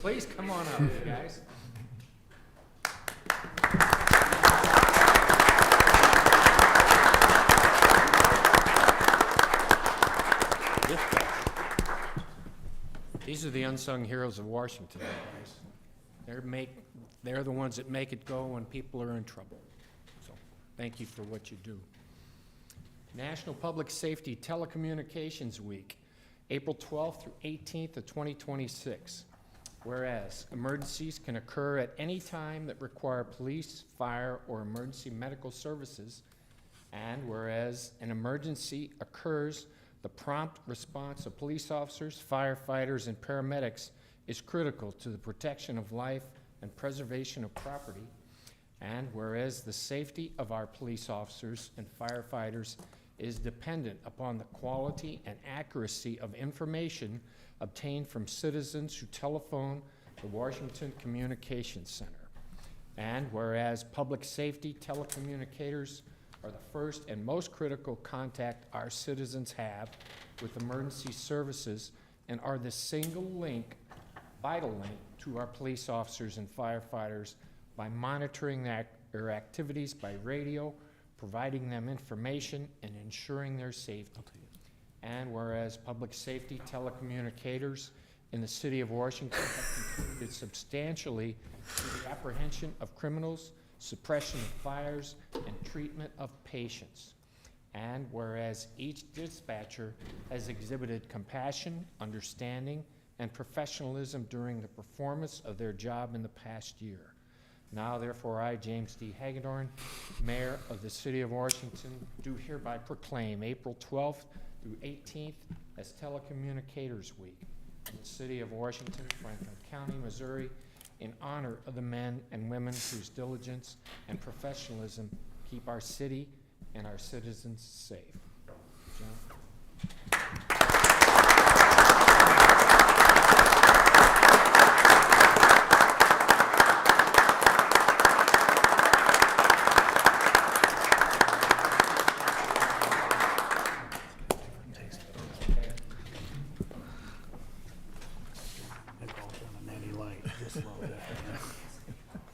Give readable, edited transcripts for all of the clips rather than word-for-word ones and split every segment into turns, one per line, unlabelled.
Please come on up, you guys. These are the unsung heroes of Washington, guys. They're the ones that make it go when people are in trouble. So thank you for what you do. National Public Safety Telecommunications Week, April 12th through 18th of 2026. Whereas emergencies can occur at any time that require police, fire, or emergency medical services, and whereas an emergency occurs, the prompt response of police officers, firefighters, and paramedics is critical to the protection of life and preservation of property, and whereas the safety of our police officers and firefighters is dependent upon the quality and accuracy of information obtained from citizens who telephone the Washington Communications Center. And whereas public safety telecommunicators are the first and most critical contact our citizens have with emergency services and are the single link, vital link to our police officers and firefighters by monitoring their activities by radio, providing them information, and ensuring their safety. And whereas public safety telecommunicators in the city of Washington have contributed substantially to the apprehension of criminals, suppression of fires, and treatment of patients. And whereas each dispatcher has exhibited compassion, understanding, and professionalism during the performance of their job in the past year. Now, therefore, I, James D. Hagedorn, Mayor of the City of Washington, do hereby proclaim April 12th through 18th as Telecommunicators Week in the City of Washington, Franklin County, Missouri, in honor of the men and women whose diligence and professionalism keep our city and our citizens safe. John?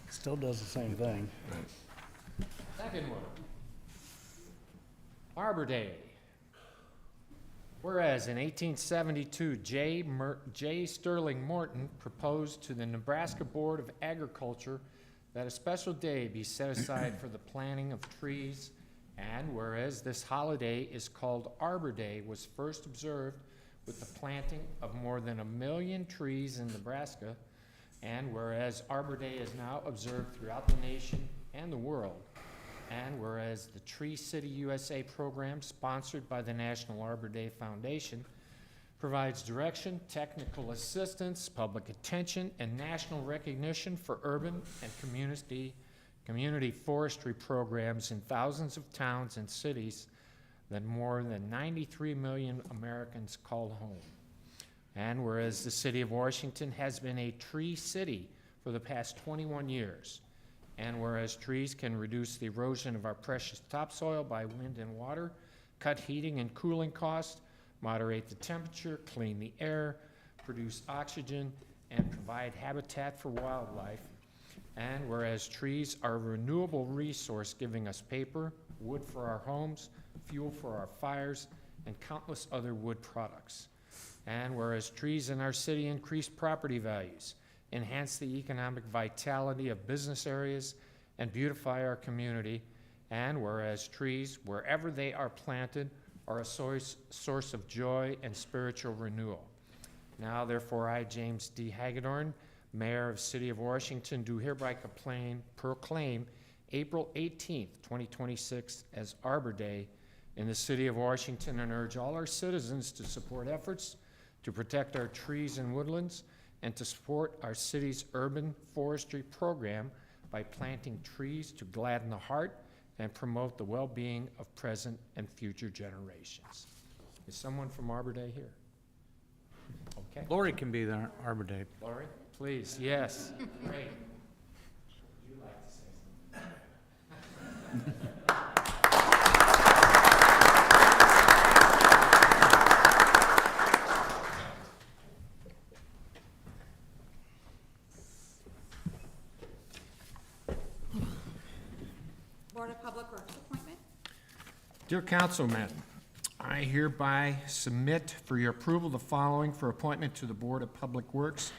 Still does the same thing.
Second one, Arbor Day. Whereas in 1872, J. Sterling Morton proposed to the Nebraska Board of Agriculture that a special day be set aside for the planting of trees, and whereas this holiday is called Arbor Day, was first observed with the planting of more than 1 million trees in Nebraska, and whereas Arbor Day is now observed throughout the nation and the world, and whereas the Tree City USA program, sponsored by the National Arbor Day Foundation, provides direction, technical assistance, public attention, and national recognition for urban and community forestry programs in thousands of towns and cities that more than 93 million Americans call home. And whereas the City of Washington has been a tree city for the past 21 years, and whereas trees can reduce the erosion of our precious topsoil by wind and water, cut heating and cooling costs, moderate the temperature, clean the air, produce oxygen, and provide habitat for wildlife, and whereas trees are a renewable resource giving us paper, wood for our homes, fuel for our fires, and countless other wood products. And whereas trees in our city increase property values, enhance the economic vitality of business areas, and beautify our community, and whereas trees, wherever they are planted, are a source of joy and spiritual renewal. Now, therefore, I, James D. Hagedorn, Mayor of the City of Washington, do hereby proclaim April 18th, 2026 as Arbor Day in the City of Washington, and urge all our citizens to support efforts to protect our trees and woodlands, and to support our city's urban forestry program by planting trees to gladden the heart and promote the well-being of present and future generations. Is someone from Arbor Day here? Okay.
Lori can be there, Arbor Day.
Lori, please. Yes. Great. Would you like to say something?
Public Works appointment.
Dear Councilman, I hereby submit for your approval the following for appointment to the Board of Public Works.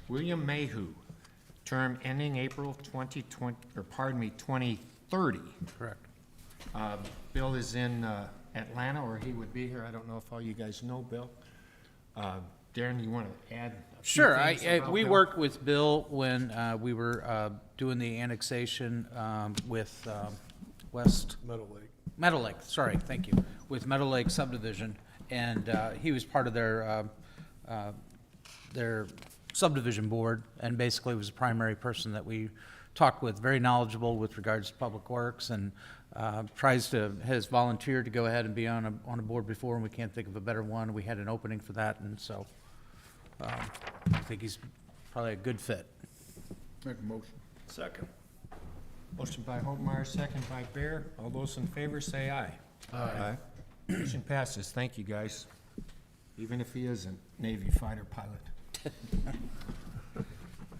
William Mayhew, term ending April 2030.
Correct.
Bill is in Atlanta, or he would be here. I don't know if all you guys know Bill. Darren, you want to add a few
Sure,
things about
we
Bill?
worked with Bill when we were doing the annexation with West. Meadow Lake, sorry, thank you, with Meadow Lake subdivision, and he was part of their subdivision board, and basically was the primary person that we talked with, very knowledgeable with regards to public works, and has volunteered to go ahead and be on a board before, and we can't think of a better one. We had an opening for that, and so I think he's probably a good fit.
Make a motion.
Second.
Motion by Holtmeyer, second by Bear. All those in favor say aye.
Aye.
Motion passes. Thank you, guys. Even if he isn't Navy fighter pilot.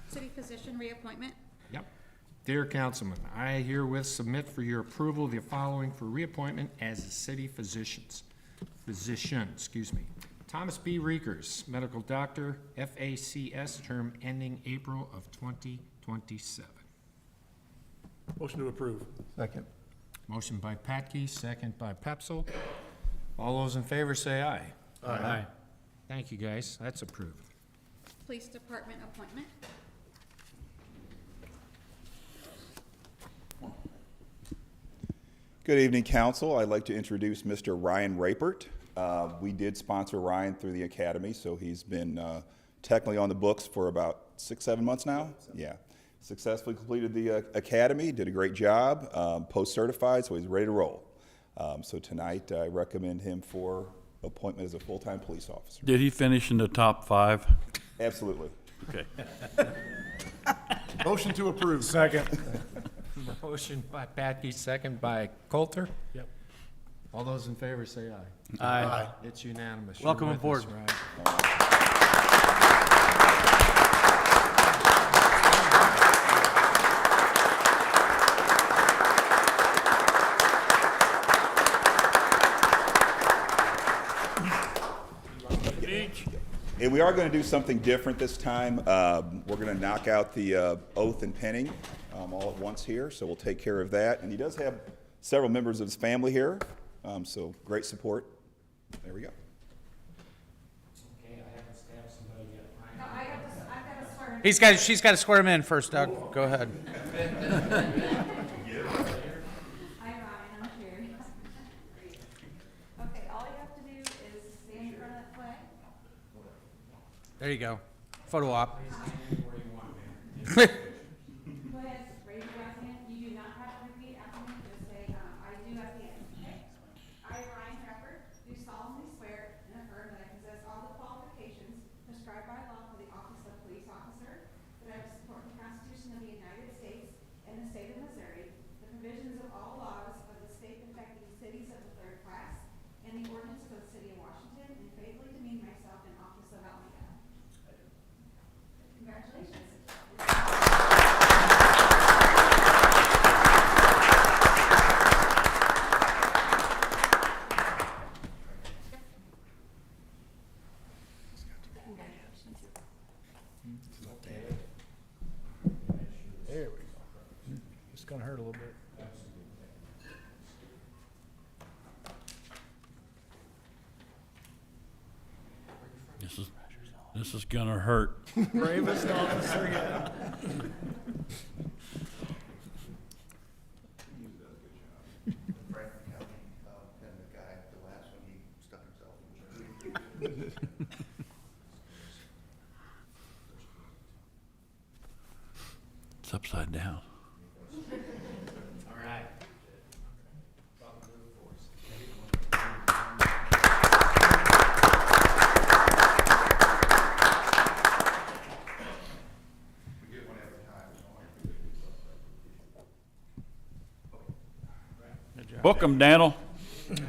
City physician reappointment.
Yep. Dear Councilman, I herewith submit for your approval the following for reappointment as a city physician, Thomas B. Reekers, medical doctor, FACS, term ending April of 2027.
Motion to approve.
Second.
Motion by Patke, second by Pepsel. All those in favor say aye.
Aye.
Thank you, guys. That's approved.
Police department appointment.
Good evening, council. I'd like to introduce Mr. Ryan Rapert. We did sponsor Ryan through the academy, so he's been technically on the books for about 6-7 months now. Yeah. Successfully completed the academy, did a great job, post-certified, so he's ready to roll. So tonight, I recommend him for appointment as a full-time police officer.
Did he finish in the top 5?
Absolutely.
Okay.
Motion to approve. Second.
Motion by Patke, second by Coulter.
Yep.
All those in favor say aye.
Aye.
It's unanimous.
Welcome
You're with us,
aboard.
Ryan.
And we are going to do something different this time. We're going to knock out the oath and pinning all at once here, so we'll take care of that. And he does have several members of his family here, so great support. There we go.
Okay, I haven't stabbed somebody yet.
I've got to swear.
She's got to swear him in first, Doug. Go ahead.
Hi, Ryan, I'm here. Okay, all you have to do is stand in front of that flag.
There you go. Photo op.
Go ahead, raise your right hand. You do not have to repeat after me, just say, I do at the end, okay? I, Ryan Pepper, do solemnly swear and affirm that I possess all the qualifications prescribed by law for the office of police officer, that I will support the Constitution of the United States and the state of Missouri, the provisions of all laws of the state affecting cities of the third class, and the ordinance of the city of Washington, and faithfully demean myself in office of Alameda. Congratulations.
There we go. It's gonna hurt a little bit.
This is gonna hurt.
Bravest officer yet.
Franklin County, and the guy, the last one, he stuck himself in the tree.
It's upside down.
All right.
We get one every time, so I
Book 'em, Daniel.
Family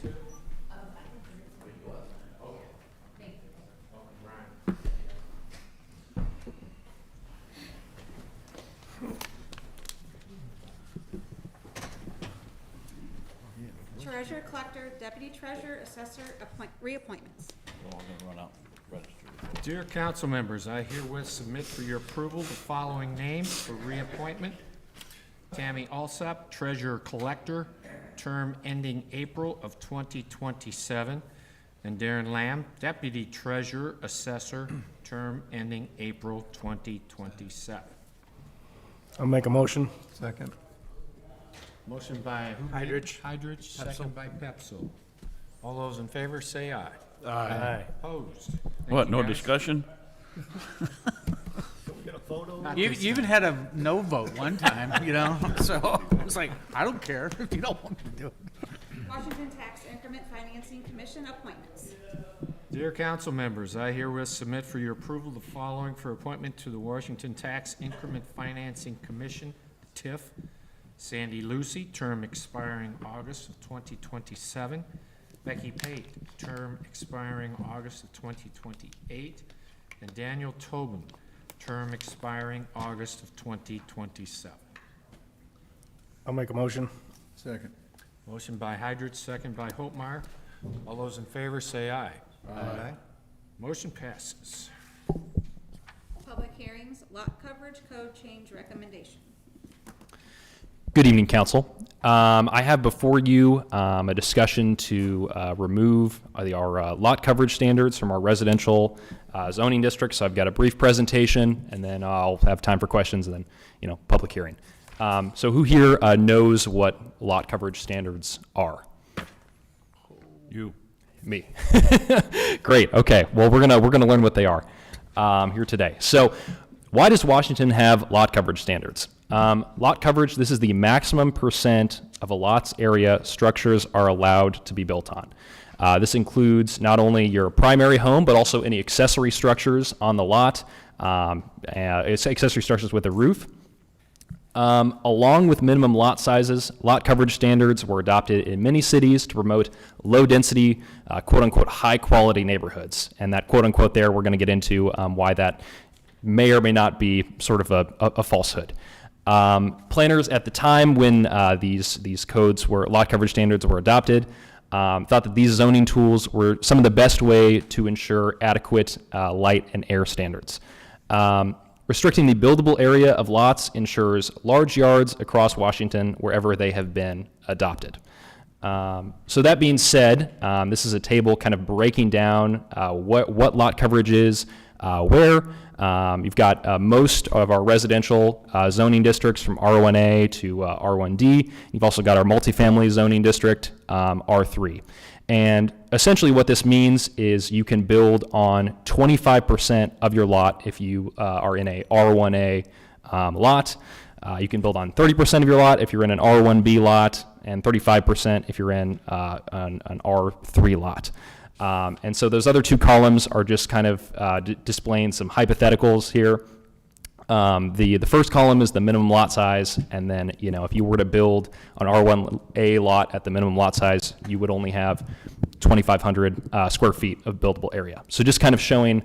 too?
treasurer, collector, deputy treasurer, assessor, reappointments.
We're all gonna run out and register.
Dear council members, I herewith submit for your approval the following names for reappointment. Tammy Alsop, treasurer collector, term ending April of 2027. And Darren Lamb, deputy treasurer assessor, term ending April 2027.
I'll make a motion.
Second.
Motion by who?
Hydrich.
Hydrich, second by Pepsil. All those in favor say aye.
Aye.
Opposed? Thank
What,
you,
no
guys.
discussion?
Not
You
this
even had a no vote one time, you know, so it's like, I don't care if you don't want to do it.
Washington Tax Increment Financing Commission appointments.
Dear council members, I herewith submit for your approval the following for appointment to the Washington Tax Increment Financing Commission, TIF. Sandy Lucy, term expiring August of 2027. Becky Pate, term expiring August of 2028. And Daniel Tobin, term expiring August of 2027.
I'll make a motion.
Second.
Motion by Hydrich, second by Hopmeyer. All those in favor say aye.
Aye.
Motion passes.
Public hearings, lot coverage code change recommendation.
Good evening, council. I have before you a discussion to remove our lot coverage standards from our residential zoning district. So I've got a brief presentation, and then I'll have time for questions, and then, public hearing. So who here knows what lot coverage standards are?
You.
Me. Great. Okay. Well, we're gonna learn what they are here today. So, why does Washington have lot coverage standards? Lot coverage. This is the maximum percent of a lot's area structures are allowed to be built on. This includes not only your primary home, but also any accessory structures on the lot. It's accessory structures with a roof. Along with minimum lot sizes, lot coverage standards were adopted in many cities to promote low-density, quote-unquote, high-quality neighborhoods. And that quote-unquote there, we're going to get into why that may or may not be sort of a falsehood. Planners at the time when these codes were, lot coverage standards were adopted, thought that these zoning tools were some of the best way to ensure adequate light and air standards. Restricting the buildable area of lots ensures large yards across Washington wherever they have been adopted. So that being said, this is a table kind of breaking down what lot coverage is, where. You've got most of our residential zoning districts from R1A to R1D. You've also got our multifamily zoning district, R3. And essentially what this means is you can build on 25% of your lot if you are in a R1A lot. You can build on 30% of your lot if you're in an R1B lot, and 35% if you're in an R3 lot. And so those other two columns are just kind of displaying some hypotheticals here. The first column is the minimum lot size, and then, if you were to build an R1A lot at the minimum lot size, you would only have 2,500 square feet of buildable area. So just kind of showing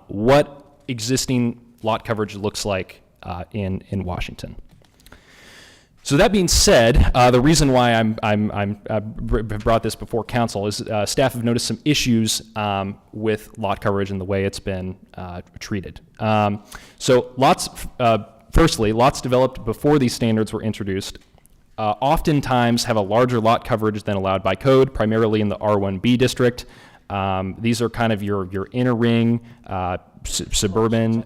what existing lot coverage looks like in Washington. So that being said, the reason why I brought this before council is staff have noticed some issues with lot coverage and the way it's been treated. So firstly, lots developed before these standards were introduced oftentimes have a larger lot coverage than allowed by code, primarily in the R1B district. These are kind of your inner ring, suburban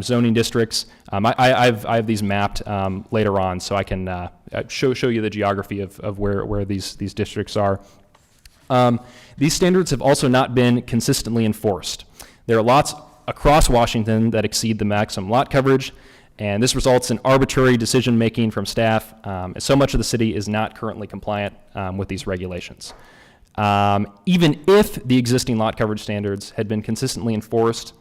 zoning districts. I have these mapped later on, so I can show you the geography of where these districts are. These standards have also not been consistently enforced. There are lots across Washington that exceed the maximum lot coverage, and this results in arbitrary decision-making from staff, as so much of the city is not currently compliant with these regulations. Even if the existing lot coverage standards had been consistently enforced,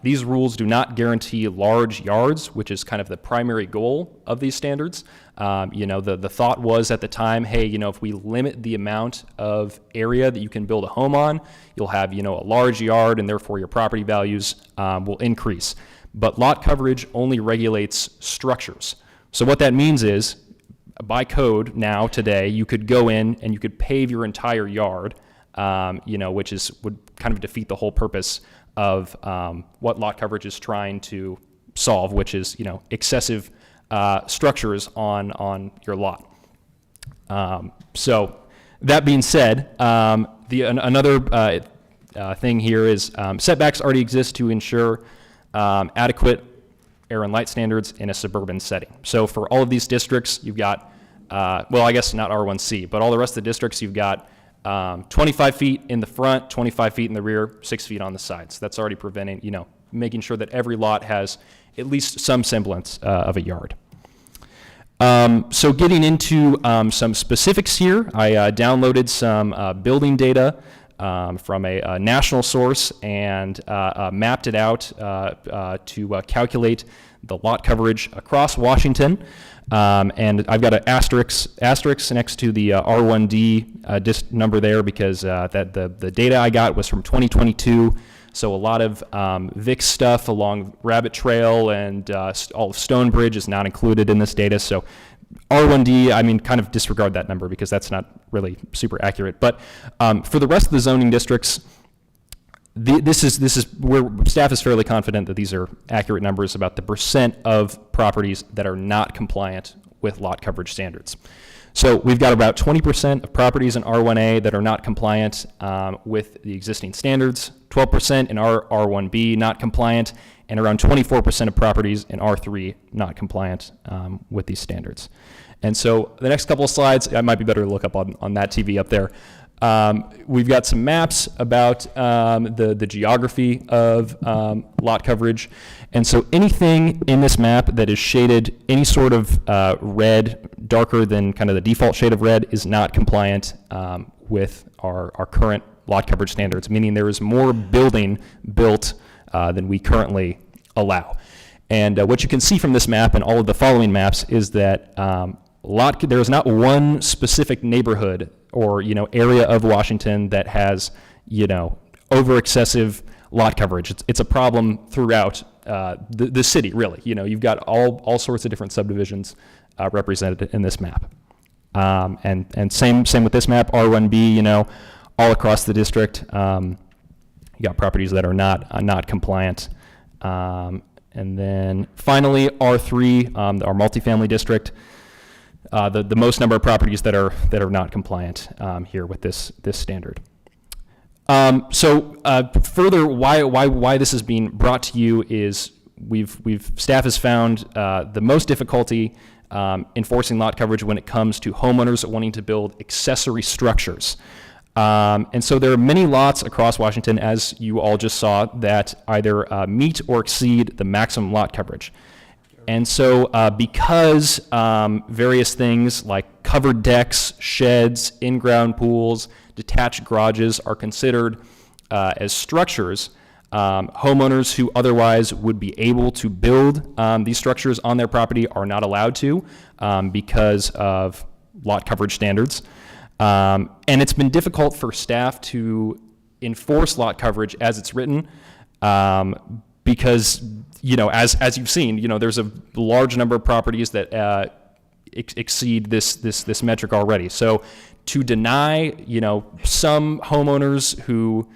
these rules do not guarantee large yards, which is kind of the primary goal of these standards. The thought was at the time, hey, if we limit the amount of area that you can build a home on, you'll have, a large yard, and therefore your property values will increase. But lot coverage only regulates structures. So what that means is, by code now today, you could go in and you could pave your entire yard, which would kind of defeat the whole purpose of what lot coverage is trying to solve, which is excessive structures on your lot. So that being said, another thing here is setbacks already exist to ensure adequate air and light standards in a suburban setting. So for all of these districts, you've got, I guess not R1C, but all the rest of the districts, you've got 25 feet in the front, 25 feet in the rear, 6 feet on the sides. That's already preventing, making sure that every lot has at least some semblance of a yard. So getting into some specifics here, I downloaded some building data from a national source and mapped it out to calculate the lot coverage across Washington. And I've got an asterisk next to the R1D number there because the data I got was from 2022. So a lot of VIX stuff along Rabbit Trail and all of Stonebridge is not included in this data. So R1D, kind of disregard that number because that's not really super accurate. But for the rest of the zoning districts, this is where staff is fairly confident that these are accurate numbers about the percent of properties that are not compliant with lot coverage standards. So we've got about 20% of properties in R1A that are not compliant with the existing standards, 12% in R1B not compliant, and around 24% of properties in R3 not compliant with these standards. And so the next couple of slides, it might be better to look up on that TV up there. We've got some maps about the geography of lot coverage. And so anything in this map that is shaded any sort of red, darker than kind of the default shade of red, is not compliant with our current lot coverage standards, meaning there is more building built than we currently allow. And what you can see from this map and all of the following maps is that there is not one specific neighborhood or area of Washington that has over excessive lot coverage. It's a problem throughout the city, really. You've got all sorts of different subdivisions represented in this map. And same with this map, R1B. All across the district, you got properties that are not compliant. And then finally, R3, our multifamily district. The most number of properties that are not compliant here with this standard. Further, why this is being brought to you is staff has found the most difficulty enforcing lot coverage when it comes to homeowners wanting to build accessory structures. And so there are many lots across Washington, as you all just saw, that either meet or exceed the maximum lot coverage. And so because various things like covered decks, sheds, in-ground pools, detached garages are considered as structures, homeowners who otherwise would be able to build these structures on their property are not allowed to because of lot coverage standards. And it's been difficult for staff to enforce lot coverage as it's written because as you've seen, there's a large number of properties that exceed this metric already. So to deny, some homeowners who,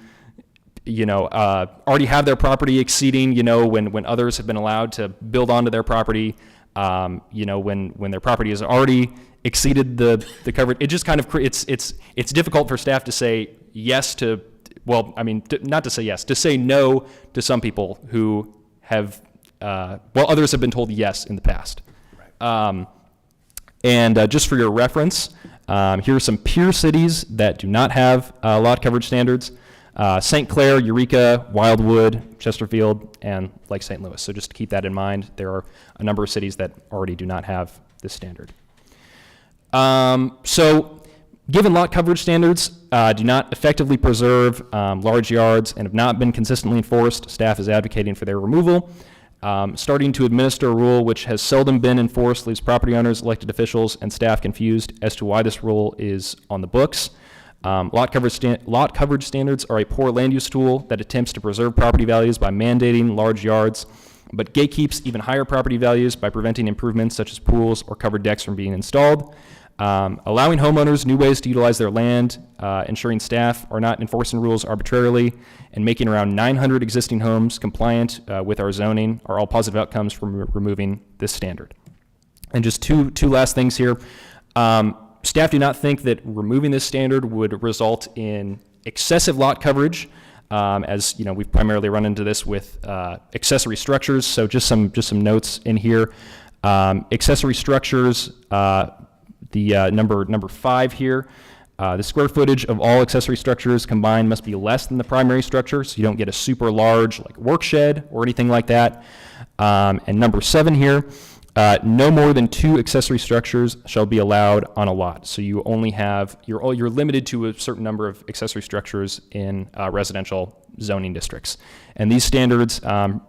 already have their property exceeding, when others have been allowed to build onto their property, when their property has already exceeded the coverage, it just kind of it's difficult for staff to say yes to, not to say yes, to say no to some people who have, others have been told yes in the past. Right. Just for your reference, here are some peer cities that do not have lot coverage standards. St. Clair, Eureka, Wildwood, Chesterfield, and Lake St. Louis. So just to keep that in mind, there are a number of cities that already do not have this standard. Given lot coverage standards do not effectively preserve large yards and have not been consistently enforced, staff is advocating for their removal. Starting to administer a rule which has seldom been enforced leaves property owners, elected officials, and staff confused as to why this rule is on the books. Lot coverage standards are a poor land use tool that attempts to preserve property values by mandating large yards, but gatekeeps even higher property values by preventing improvements such as pools or covered decks from being installed. Allowing homeowners new ways to utilize their land, ensuring staff are not enforcing rules arbitrarily, and making around 900 existing homes compliant with our zoning are all positive outcomes from removing this standard. And just two last things here. Staff do not think that removing this standard would result in excessive lot coverage, as you know, we've primarily run into this with accessory structures. So just some notes in here. Accessory structures. The number 5 here, the square footage of all accessory structures combined must be less than the primary structure, so you don't get a super large like work shed or anything like that. And number 7 here, no more than 2 accessory structures shall be allowed on a lot. So you only have, you're limited to a certain number of accessory structures in residential zoning districts. And these standards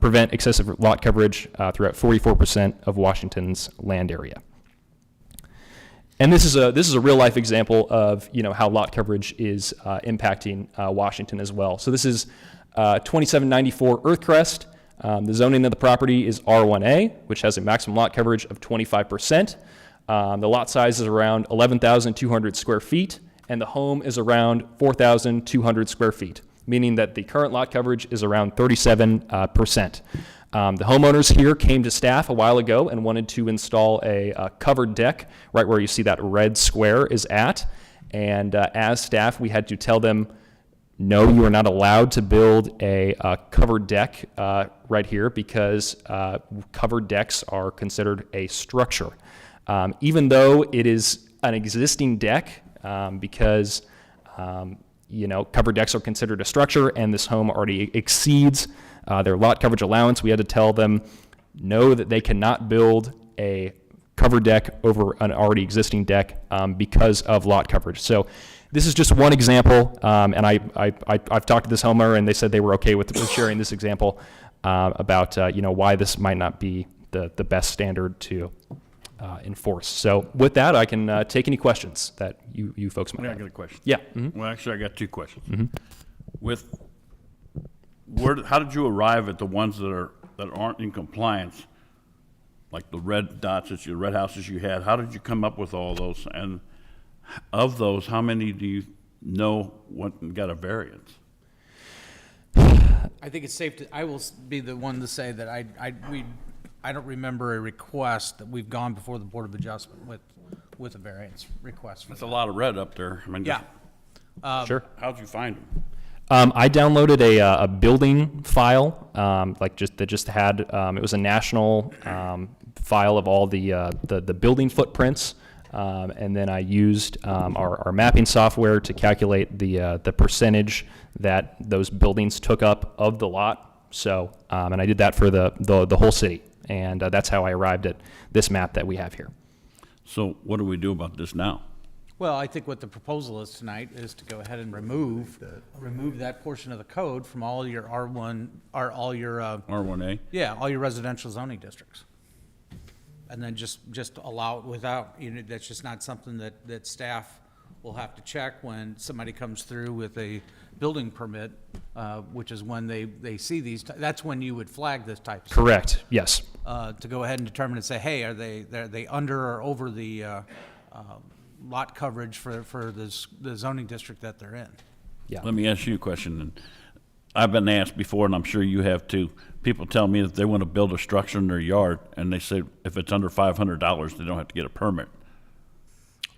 prevent excessive lot coverage throughout 44% of Washington's land area. And this is a real life example of how lot coverage is impacting Washington as well. So this is 2794 Earthcrest. The zoning of the property is R1A, which has a maximum lot coverage of 25%. The lot size is around 11,200 square feet, and the home is around 4,200 square feet, meaning that the current lot coverage is around 37%. The homeowners here came to staff a while ago and wanted to install a covered deck right where you see that red square is at. And as staff, we had to tell them, no, you are not allowed to build a covered deck right here because covered decks are considered a structure. Even though it is an existing deck, because covered decks are considered a structure and this home already exceeds their lot coverage allowance, we had to tell them no, that they cannot build a covered deck over an already existing deck because of lot coverage. So this is just one example, and I've talked to this homeowner and they said they were okay with sharing this example about why this might not be the best standard to enforce. So with that, I can take any questions that you folks might
I
have.
got a question.
Yeah. Mhm.
Well, actually, I got 2 questions. How did you arrive at the ones that aren't in compliance, like the red dots, the red houses you had? How did you come up with all those? And of those, how many do you know got a variance?
I think it's safe to, I will be the one to say that I don't remember a request that we've gone before the Board of Adjustment with a variance request.
That's a lot of red up there. I mean,
Yeah.
Sure.
how'd you find them?
I downloaded a building file, that just had, it was a national file of all the building footprints, and then I used our mapping software to calculate the percentage that those buildings took up of the lot. So, and I did that for the whole city, and that's how I arrived at this map that we have here.
So what do we do about this now?
Well, I think what the proposal is tonight is to go ahead and remove that portion of the code from all your R1, or all your,
R1A?
all your residential zoning districts. And then just allow it without, that's just not something that staff will have to check when somebody comes through with a building permit, which is when they see these, that's when you would flag this type of stuff.
Correct, yes.
To go ahead and determine and say, hey, are they under or over the lot coverage for the zoning district that they're in?
Yeah.
Let me ask you a question. And I've been asked before, and I'm sure you have too. People tell me that they want to build a structure in their yard, and they say if it's under $500, they don't have to get a permit.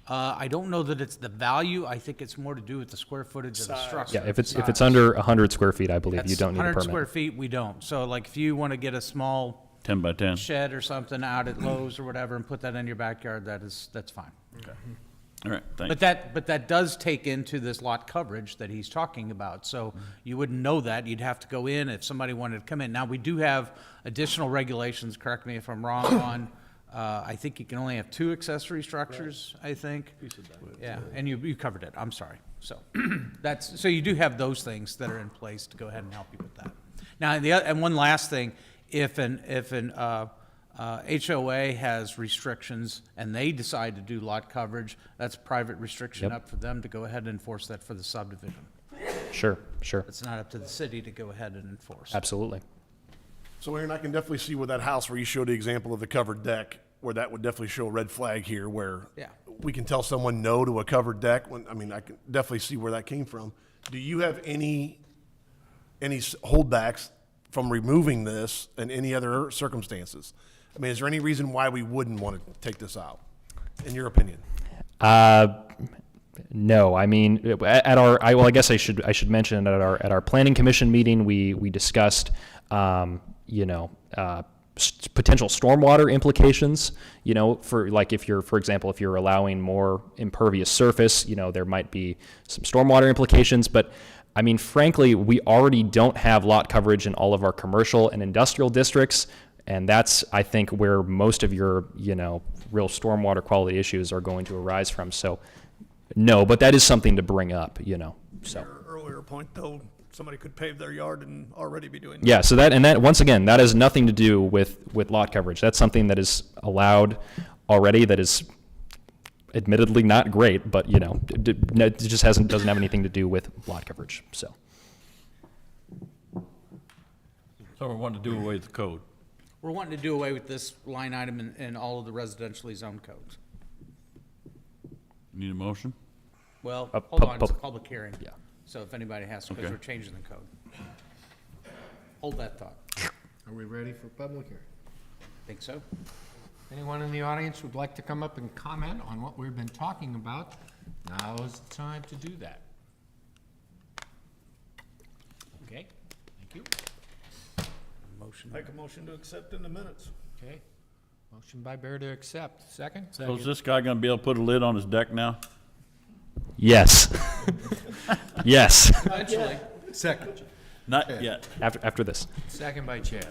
I don't know that it's the value. I think it's more to do with the square footage of the structure.
Yeah, if it's under 100 square feet, I believe you don't need a
100
permit.
square feet, we don't. So like if you want to get a small
10 by 10?
shed or something out at Lowe's or whatever and put that in your backyard, that's fine.
All right, thanks.
But that does take into this lot coverage that he's talking about. So you wouldn't know that. You'd have to go in if somebody wanted to come in. Now, we do have additional regulations, correct me if I'm wrong, on, I think you can only have 2 accessory structures, I think. Yeah, and you covered it. I'm sorry. So so you do have those things that are in place to go ahead and help you with that. Now, and one last thing, if an HOA has restrictions and they decide to do lot coverage, that's private restriction up for them to go ahead and enforce that for the subdivision.
Sure.
It's not up to the city to go ahead and enforce.
Absolutely.
So Aaron, I can definitely see where that house where you showed the example of the covered deck, where that would definitely show a red flag here, where
Yeah.
we can tell someone no to a covered deck. When, I mean, I can definitely see where that came from. Do you have any holdbacks from removing this in any other circumstances? I mean, is there any reason why we wouldn't want to take this out, in your opinion?
No, I mean, I guess I should mention at our planning commission meeting, we discussed, potential stormwater implications, for like for example, if you're allowing more impervious surface, there might be some stormwater implications, but I mean, frankly, we already don't have lot coverage in all of our commercial and industrial districts, and that's, I think, where most of your, real stormwater quality issues are going to arise from. So, no, but that is something to bring up, so.
Your earlier point, though, somebody could pave their yard and already be doing.
Yeah, so that once again, that has nothing to do with lot coverage. That's something that is allowed already, that is admittedly not great, but it just doesn't have anything to do with lot coverage. So
So we want to do away with the code.
We're wanting to do away with this line item in all of the residentially zoned codes.
Need a motion?
Well,
A
hold on, it's a
pub-
public hearing.
Yeah.
So if anybody has, because
Okay.
we're changing the code. Hold that thought.
Are we ready for public hearing?
Think so?
Anyone in the audience would like to come up and comment on what we've been talking about? Now is the time to do that. Okay, thank you.
Motion.
Make a motion to accept in the minutes.
Okay, motion by Bear to accept. Second?
So is this guy gonna be able to put a lid on his deck now?
yes, yes.
Eventually.
Second.
Not yet.
After this.
Second by Chad.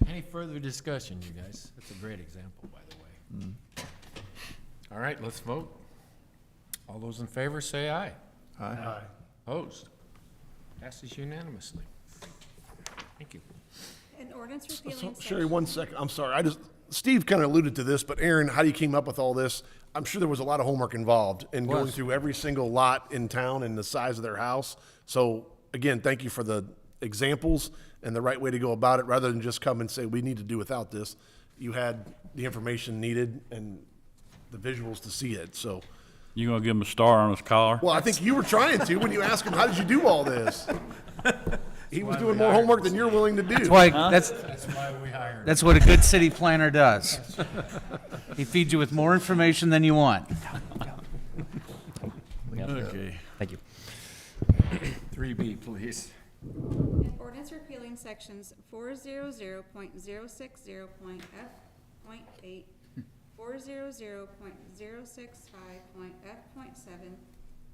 Any further discussion, you guys? That's a great example, by the way. All right, let's vote. All those in favor, say aye.
Aye.
Opposed? Passes unanimously. Thank you.
An ordinance repealing
So,
section.
Sherry, 1 second. I'm sorry. Steve kind of alluded to this, but Aaron, how you came up with all this? I'm sure there was a lot of homework involved in going through every single lot in town and the size of their house. So again, thank you for the examples and the right way to go about it, rather than just come and say, we need to do without this. You had the information needed and the visuals to see it, so.
You gonna give him a star on his collar?
Well, I think you were trying to when you asked him, how did you do all this? He was doing more homework than you're willing to do.
That's why, that's
why we hired.
That's what a good city planner does. He feeds you with more information than you want.
Okay.
Thank you.
3B, please.
An ordinance repealing sections 400.060.f.8, 400.065.f.7,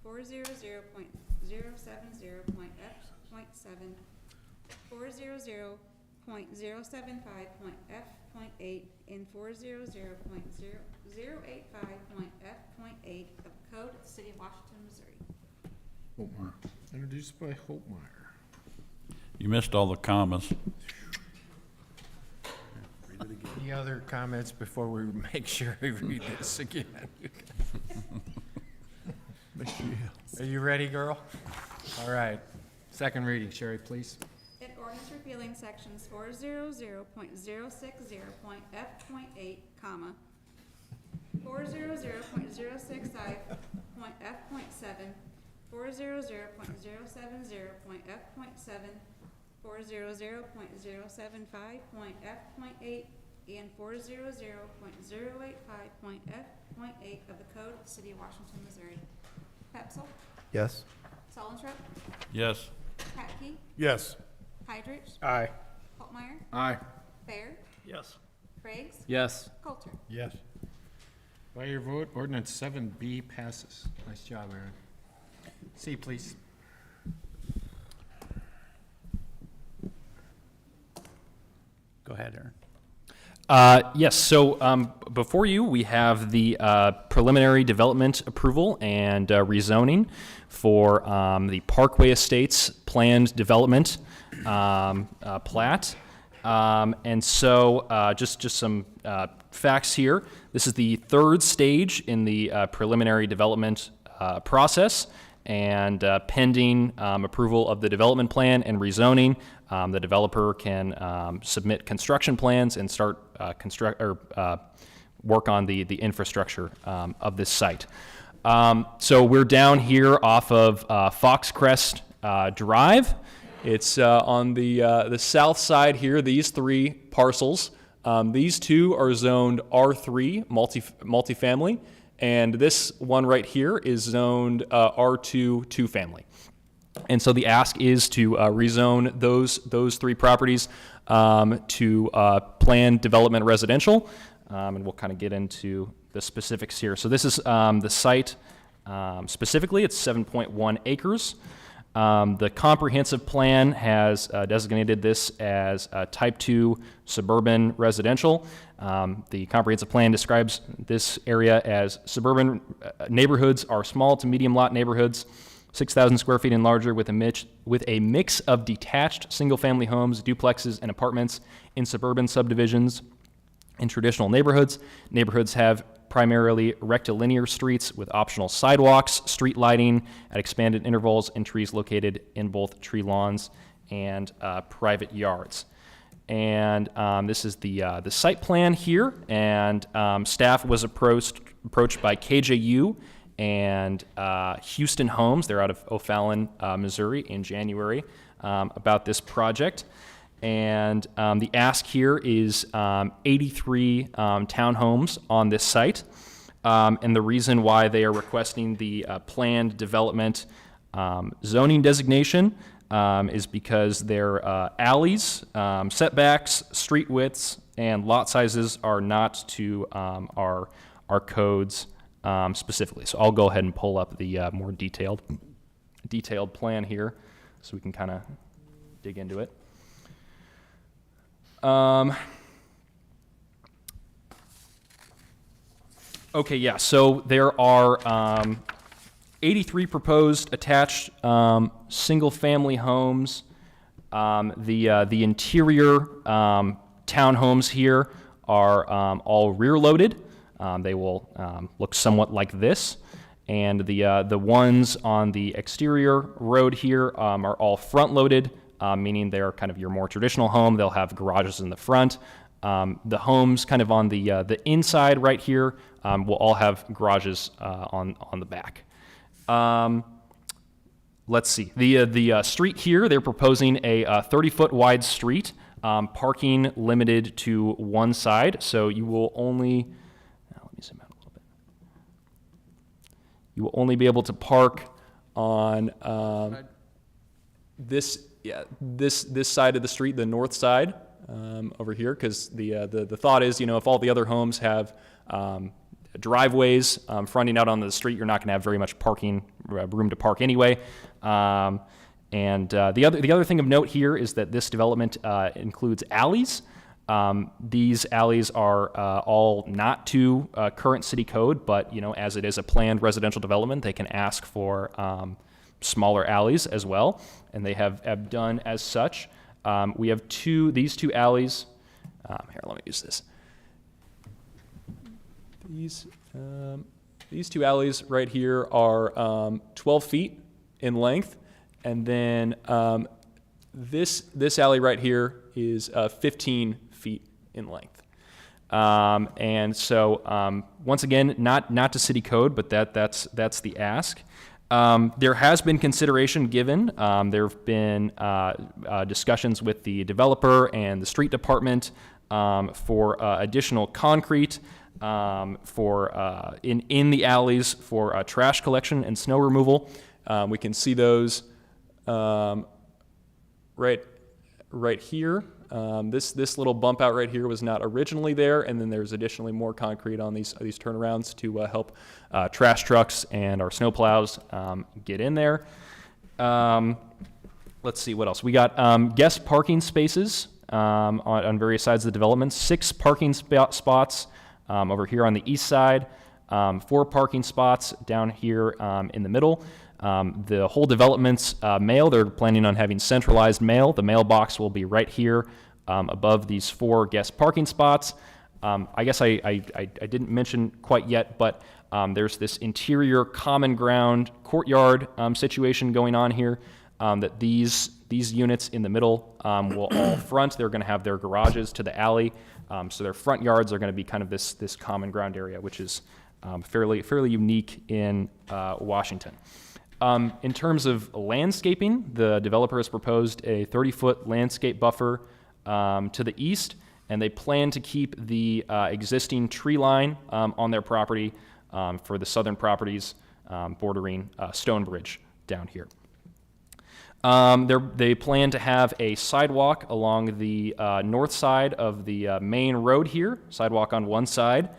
400.070.f.7, 400.075.f.8, and 400.085.f.8 of the Code of the City of Washington, Missouri.
Holtmeyer.
Introduced by Holtmeyer.
You missed all the commas.
Any other comments before we make sure we read this again? Are you ready, girl? All right. Second reading, Sherry, please.
An ordinance repealing sections 400.060.f.8, comma, 400.065.f.7, 400.070.f.7, 400.075.f.8, and 400.085.f.8 of the Code of the City of Washington, Missouri. Pepsel,
Yes.
Solenstrup,
Yes.
Patke,
Yes.
Heidrich,
Aye.
Holtmeyer,
Aye.
Fair,
Yes.
Briggs,
Yes.
Coulter.
Yes.
By your vote, ordinance 7B passes. Nice job, Aaron. C, please.
Go ahead, Aaron.
Yes, so before you, we have the preliminary development approval and rezoning for the Parkway Estates planned development plat. And so just some facts here. This is the third stage in the preliminary development process. and pending approval of the development plan and rezoning, the developer can submit construction plans and start work on the infrastructure of this site. So we're down here off of Foxcrest Drive. It's on the south side here, these three parcels. These two are zoned R3, multifamily, and this one right here is zoned R2, two-family. And so the ask is to rezone those three properties to planned development residential, and we'll kind of get into the specifics here. So this is the site specifically. It's 7.1 acres. The comprehensive plan has designated this as type 2 suburban residential. The comprehensive plan describes this area as suburban neighborhoods are small to medium lot neighborhoods, 6,000 square feet and larger, with a mix of detached single-family homes, duplexes, and apartments in suburban subdivisions. In traditional neighborhoods, neighborhoods have primarily rectilinear streets with optional sidewalks, street lighting at expanded intervals, and trees located in both tree lawns and private yards. And this is the site plan here, and staff was approached by KJU and Houston Homes. They're out of O'Fallon, Missouri, in January about this project. And the ask here is 83 townhomes on this site. And the reason why they are requesting the planned development zoning designation is because their alleys, setbacks, street widths, and lot sizes are not to our codes specifically. So I'll go ahead and pull up the more detailed plan here so we can kind of dig into it. Okay, yeah, so there are 83 proposed attached single-family homes. The interior townhomes here are all rear-loaded. They will look somewhat like this. And the ones on the exterior road here are all front-loaded, meaning they're kind of your more traditional home. They'll have garages in the front. The homes kind of on the inside right here will all have garages on the back. Let's see. The street here, they're proposing a 30-foot wide street, parking limited to one side. So you will only, let me zoom out a little bit. You will only be able to park on this side of the street, the north side over here, because the thought is, if all the other homes have driveways fronting out onto the street, you're not going to have very much parking room to park anyway. And the other thing of note here is that this development includes alleys. These alleys are all not to current city code, but as it is a planned residential development, they can ask for smaller alleys as well, and they have done as such. We have these two alleys. Here, let me use this. These two alleys right here are 12 feet in length, and then this alley right here is 15 feet in length. And so once again, not to city code, but that's the ask. There has been consideration given. There have been discussions with the developer and the street department for additional concrete for in the alleys for trash collection and snow removal. We can see those right here. This little bump out right here was not originally there, and then there's additionally more concrete on these turnarounds to help trash trucks and our snow plows get in there. Let's see what else. We got guest parking spaces on various sides of the development. 6 parking spots over here on the east side, 4 parking spots down here in the middle. The whole development's mail, they're planning on having centralized mail. The mailbox will be right here above these 4 guest parking spots. I guess I didn't mention quite yet, but there's this interior common ground courtyard situation going on here, that these units in the middle will all front. They're going to have their garages to the alley, so their front yards are going to be kind of this common ground area, which is fairly unique in Washington. In terms of landscaping, the developer has proposed a 30-foot landscape buffer to the east, and they plan to keep the existing tree line on their property for the southern properties bordering Stonebridge down here. They plan to have a sidewalk along the north side of the main road here, sidewalk on one side.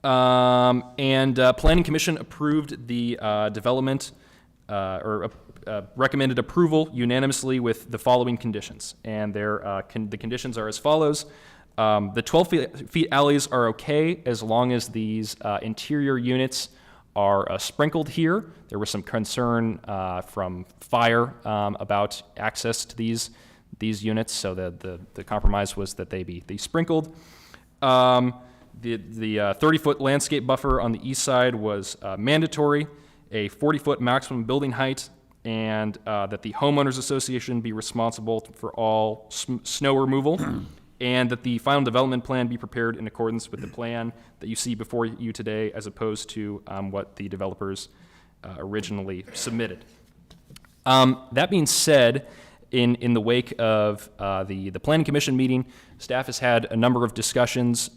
Planning Commission approved the development recommended approval unanimously with the following conditions. And the conditions are as follows. The 12 feet alleys are okay as long as these interior units are sprinkled here. There was some concern from fire about access to these units, so the compromise was that they be sprinkled. The 30-foot landscape buffer on the east side was mandatory, a 40-foot maximum building height, and that the homeowners association be responsible for all snow removal, and that the final development plan be prepared in accordance with the plan that you see before you today, as opposed to what the developers originally submitted. That being said, in the wake of the Planning Commission meeting, staff has had a number of discussions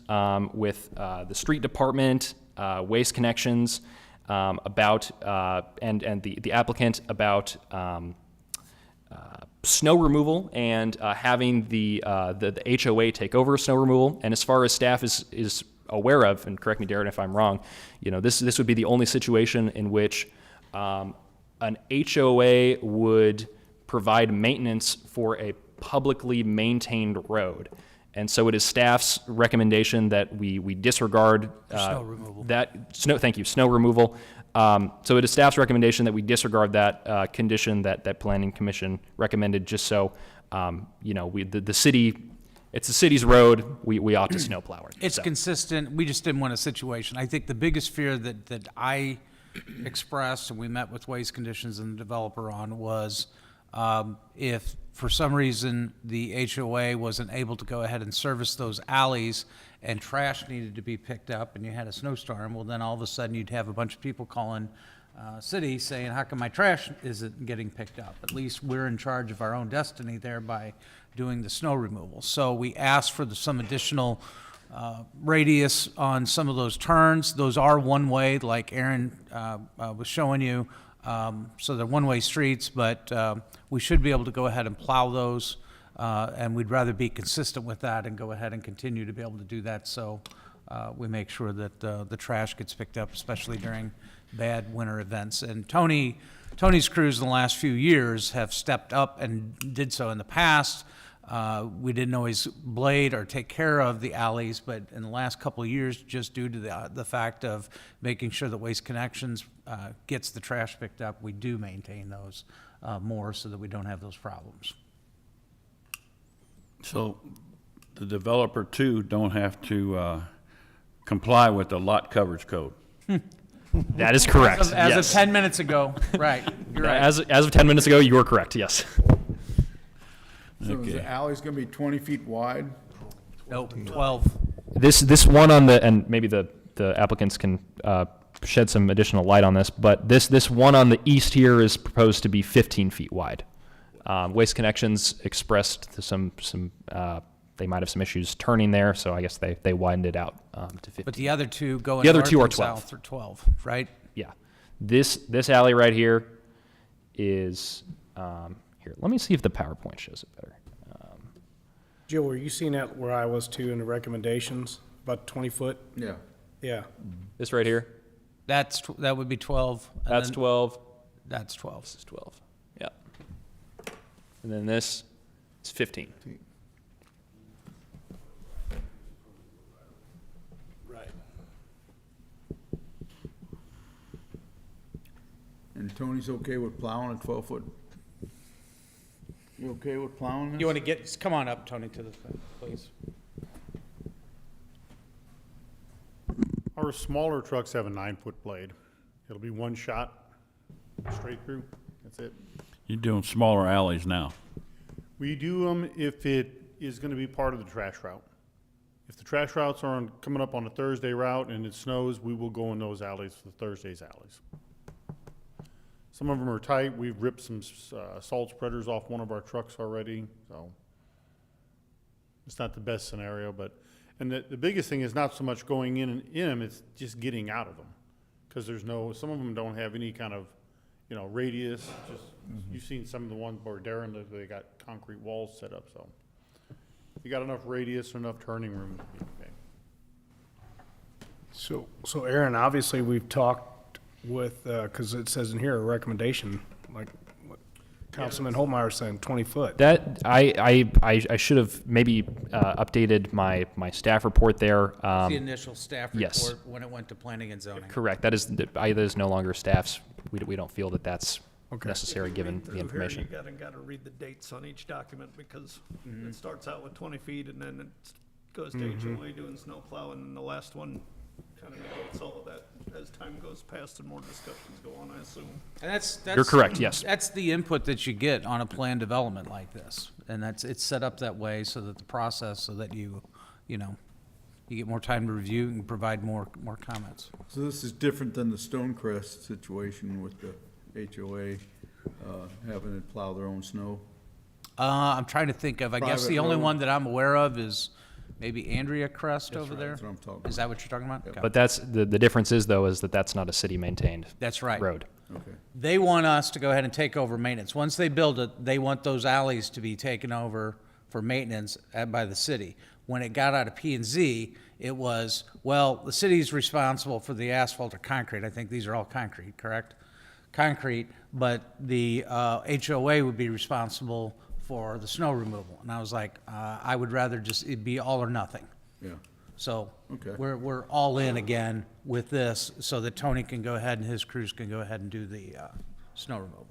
with the street department, Waste Connections, about and the applicant about snow removal and having the HOA take over snow removal. And as far as staff is aware of, and correct me, Darren, if I'm wrong, this would be the only situation in which an HOA would provide maintenance for a publicly maintained road. And so it is staff's recommendation that we disregard
Snow removal.
Snow removal. So it is staff's recommendation that we disregard that condition that Planning Commission recommended, just so the city, it's the city's road. We ought to snowplow it.
It's
So.
consistent. We just didn't want a situation. I think the biggest fear that I expressed, and we met with Waste Conditions and the developer on, was if for some reason the HOA wasn't able to go ahead and service those alleys and trash needed to be picked up and you had a snowstorm, well, then all of a sudden you'd have a bunch of people calling city saying, how come my trash isn't getting picked up? At least we're in charge of our own destiny there by doing the snow removal. So we asked for some additional radius on some of those turns. Those are one-way, like Aaron was showing you. So they're one-way streets, but we should be able to go ahead and plow those, and we'd rather be consistent with that and go ahead and continue to be able to do that, so we make sure that the trash gets picked up, especially during bad winter events. And Tony's crews in the last few years have stepped up and did so in the past. We didn't always blade or take care of the alleys, but in the last couple of years, just due to the fact of making sure that Waste Connections gets the trash picked up, we do maintain those more so that we don't have those problems.
So the developer too don't have to comply with the lot coverage code.
That is correct.
As
yes.
of 10 minutes ago, right, you're right.
As of 10 minutes ago, you are correct. Yes.
So is the alley's gonna be 20 feet wide?
Nope, 12.
This one on the, and maybe the applicants can shed some additional light on this, but this one on the east here is proposed to be 15 feet wide. Waste Connections expressed some they might have some issues turning there, so I guess they widened it out to 15.
But the other two going
The other
north
two are
and
12.
south are 12, right?
Yeah, this alley right here is here. Let me see if the PowerPoint shows it better.
Jill, were you seeing that where I was too in the recommendations, about 20 foot?
Yeah.
Yeah.
This right here,
That would be 12. and
that's
then
12.
That's 12.
This is 12. Yeah. And then this is 15.
Right.
And Tony's okay with plowing a 12-foot? You okay with plowing this?
You want to come on up, Tony, to the, please.
Our smaller trucks have a 9-foot blade. It'll be one shot, straight through, that's it.
You're doing smaller alleys now.
We do them if it is gonna be part of the trash route. If the trash routes are coming up on a Thursday route and it snows, we will go in those alleys for Thursday's alleys. Some of them are tight. We've ripped some salt spreaders off one of our trucks already, so it's not the best scenario, but, and the biggest thing is not so much going in them, it's just getting out of them. Because some of them don't have any kind of, radius, just, you've seen some of the ones where Darren, they got concrete walls set up, so. You got enough radius, enough turning room to be okay.
So Aaron, obviously, we've talked with, because it says in here, a recommendation, like what Councilman Holmeyer saying, 20 foot.
That, I should have maybe updated my staff report there.
The initial staff
yes.
report when it went to planning and zoning.
Correct. That is no longer staff's. We don't feel that that's necessary given the information.
You gotta read the dates on each document because it starts out with 20 feet and then it goes to HOA doing snowplow, and then the last one kind of negates all of that as time goes past and more discussions go on, I assume.
And that's
You're correct, yes.
That's the input that you get on a plan development like this. And it's set up that way so that the process, so that you get more time to review and provide more comments.
So this is different than the Stonecrest situation with the HOA, having to plow their own snow?
I'm trying to think of, I guess
Private
the only
road.
one that I'm aware of is maybe Andrea Crest over there.
That's what I'm talking about.
Is that what you're talking about? Okay.
But that's the difference is though is that that's not a city maintained
That's right.
road.
Okay.
They want us to go ahead and take over maintenance. Once they build it, they want those alleys to be taken over for maintenance by the city. When it got out of P&Z, it was, well, the city's responsible for the asphalt or concrete. I think these are all concrete, correct? Concrete, but the HOA would be responsible for the snow removal. And I was like, I would rather just, it'd be all or nothing.
Yeah.
So
Okay.
we're all in again with this so that Tony can go ahead and his crews can go ahead and do the snow removal.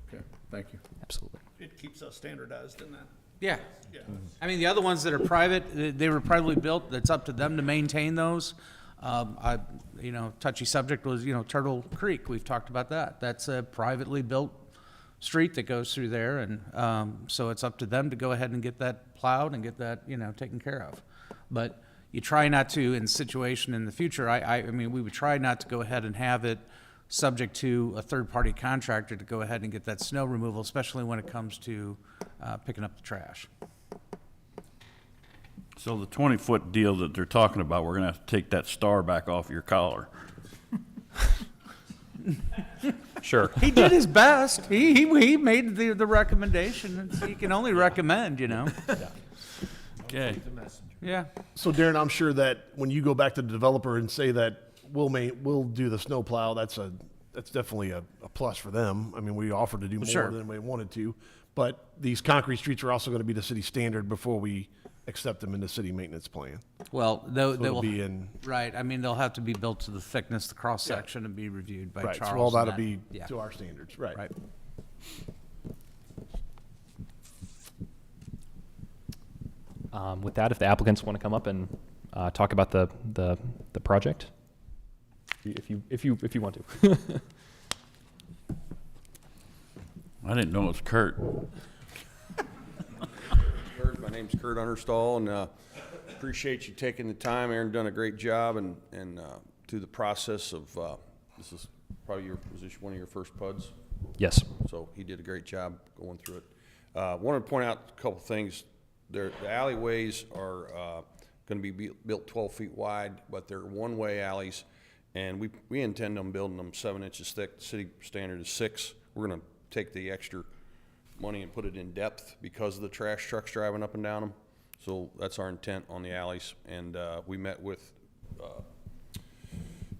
Okay, thank you.
Absolutely.
It keeps us standardized in that.
Yeah.
Yeah.
I mean, the other ones that are private, they were privately built, that's up to them to maintain those. Touchy subject was, Turtle Creek, we've talked about that. That's a privately built street that goes through there, and so it's up to them to go ahead and get that plowed and get that, taken care of. But you try not to, in situation in the future, I mean, we would try not to go ahead and have it subject to a third-party contractor to go ahead and get that snow removal, especially when it comes to picking up the trash.
So the 20-foot deal that they're talking about, we're gonna have to take that star back off your collar.
Sure.
He did his best. He made the recommendation. He can only recommend,
Okay.
Yeah.
So Darren, I'm sure that when you go back to the developer and say that we'll do the snow plow, that's definitely a plus for them. I mean, we offered to do more
Sure.
than we wanted to, but these concrete streets are also going to be the city standard before we accept them in the city maintenance plan.
Well, they
it'll
will
be in-
right. I mean, they'll have to be built to the thickness, the cross section, and be reviewed by
Right,
Charles.
so all
and
that'll
that.
be
Yeah.
to our standards, right?
Right.
With that, if the applicants want to come up and talk about the project, if you want to.
I didn't know it was Kurt.
My name's Kurt Understall, and appreciate you taking the time. Aaron done a great job, and through the process of this is probably one of your first PUDs.
Yes.
So he did a great job going through it. Wanted to point out a couple things. The alleyways are going to be built 12 feet wide, but they're one-way alleys, and we intend on building them 7 inches thick. The city standard is 6. We're going to take the extra money and put it in depth because of the trash trucks driving up and down them. So that's our intent on the alleys. And we met with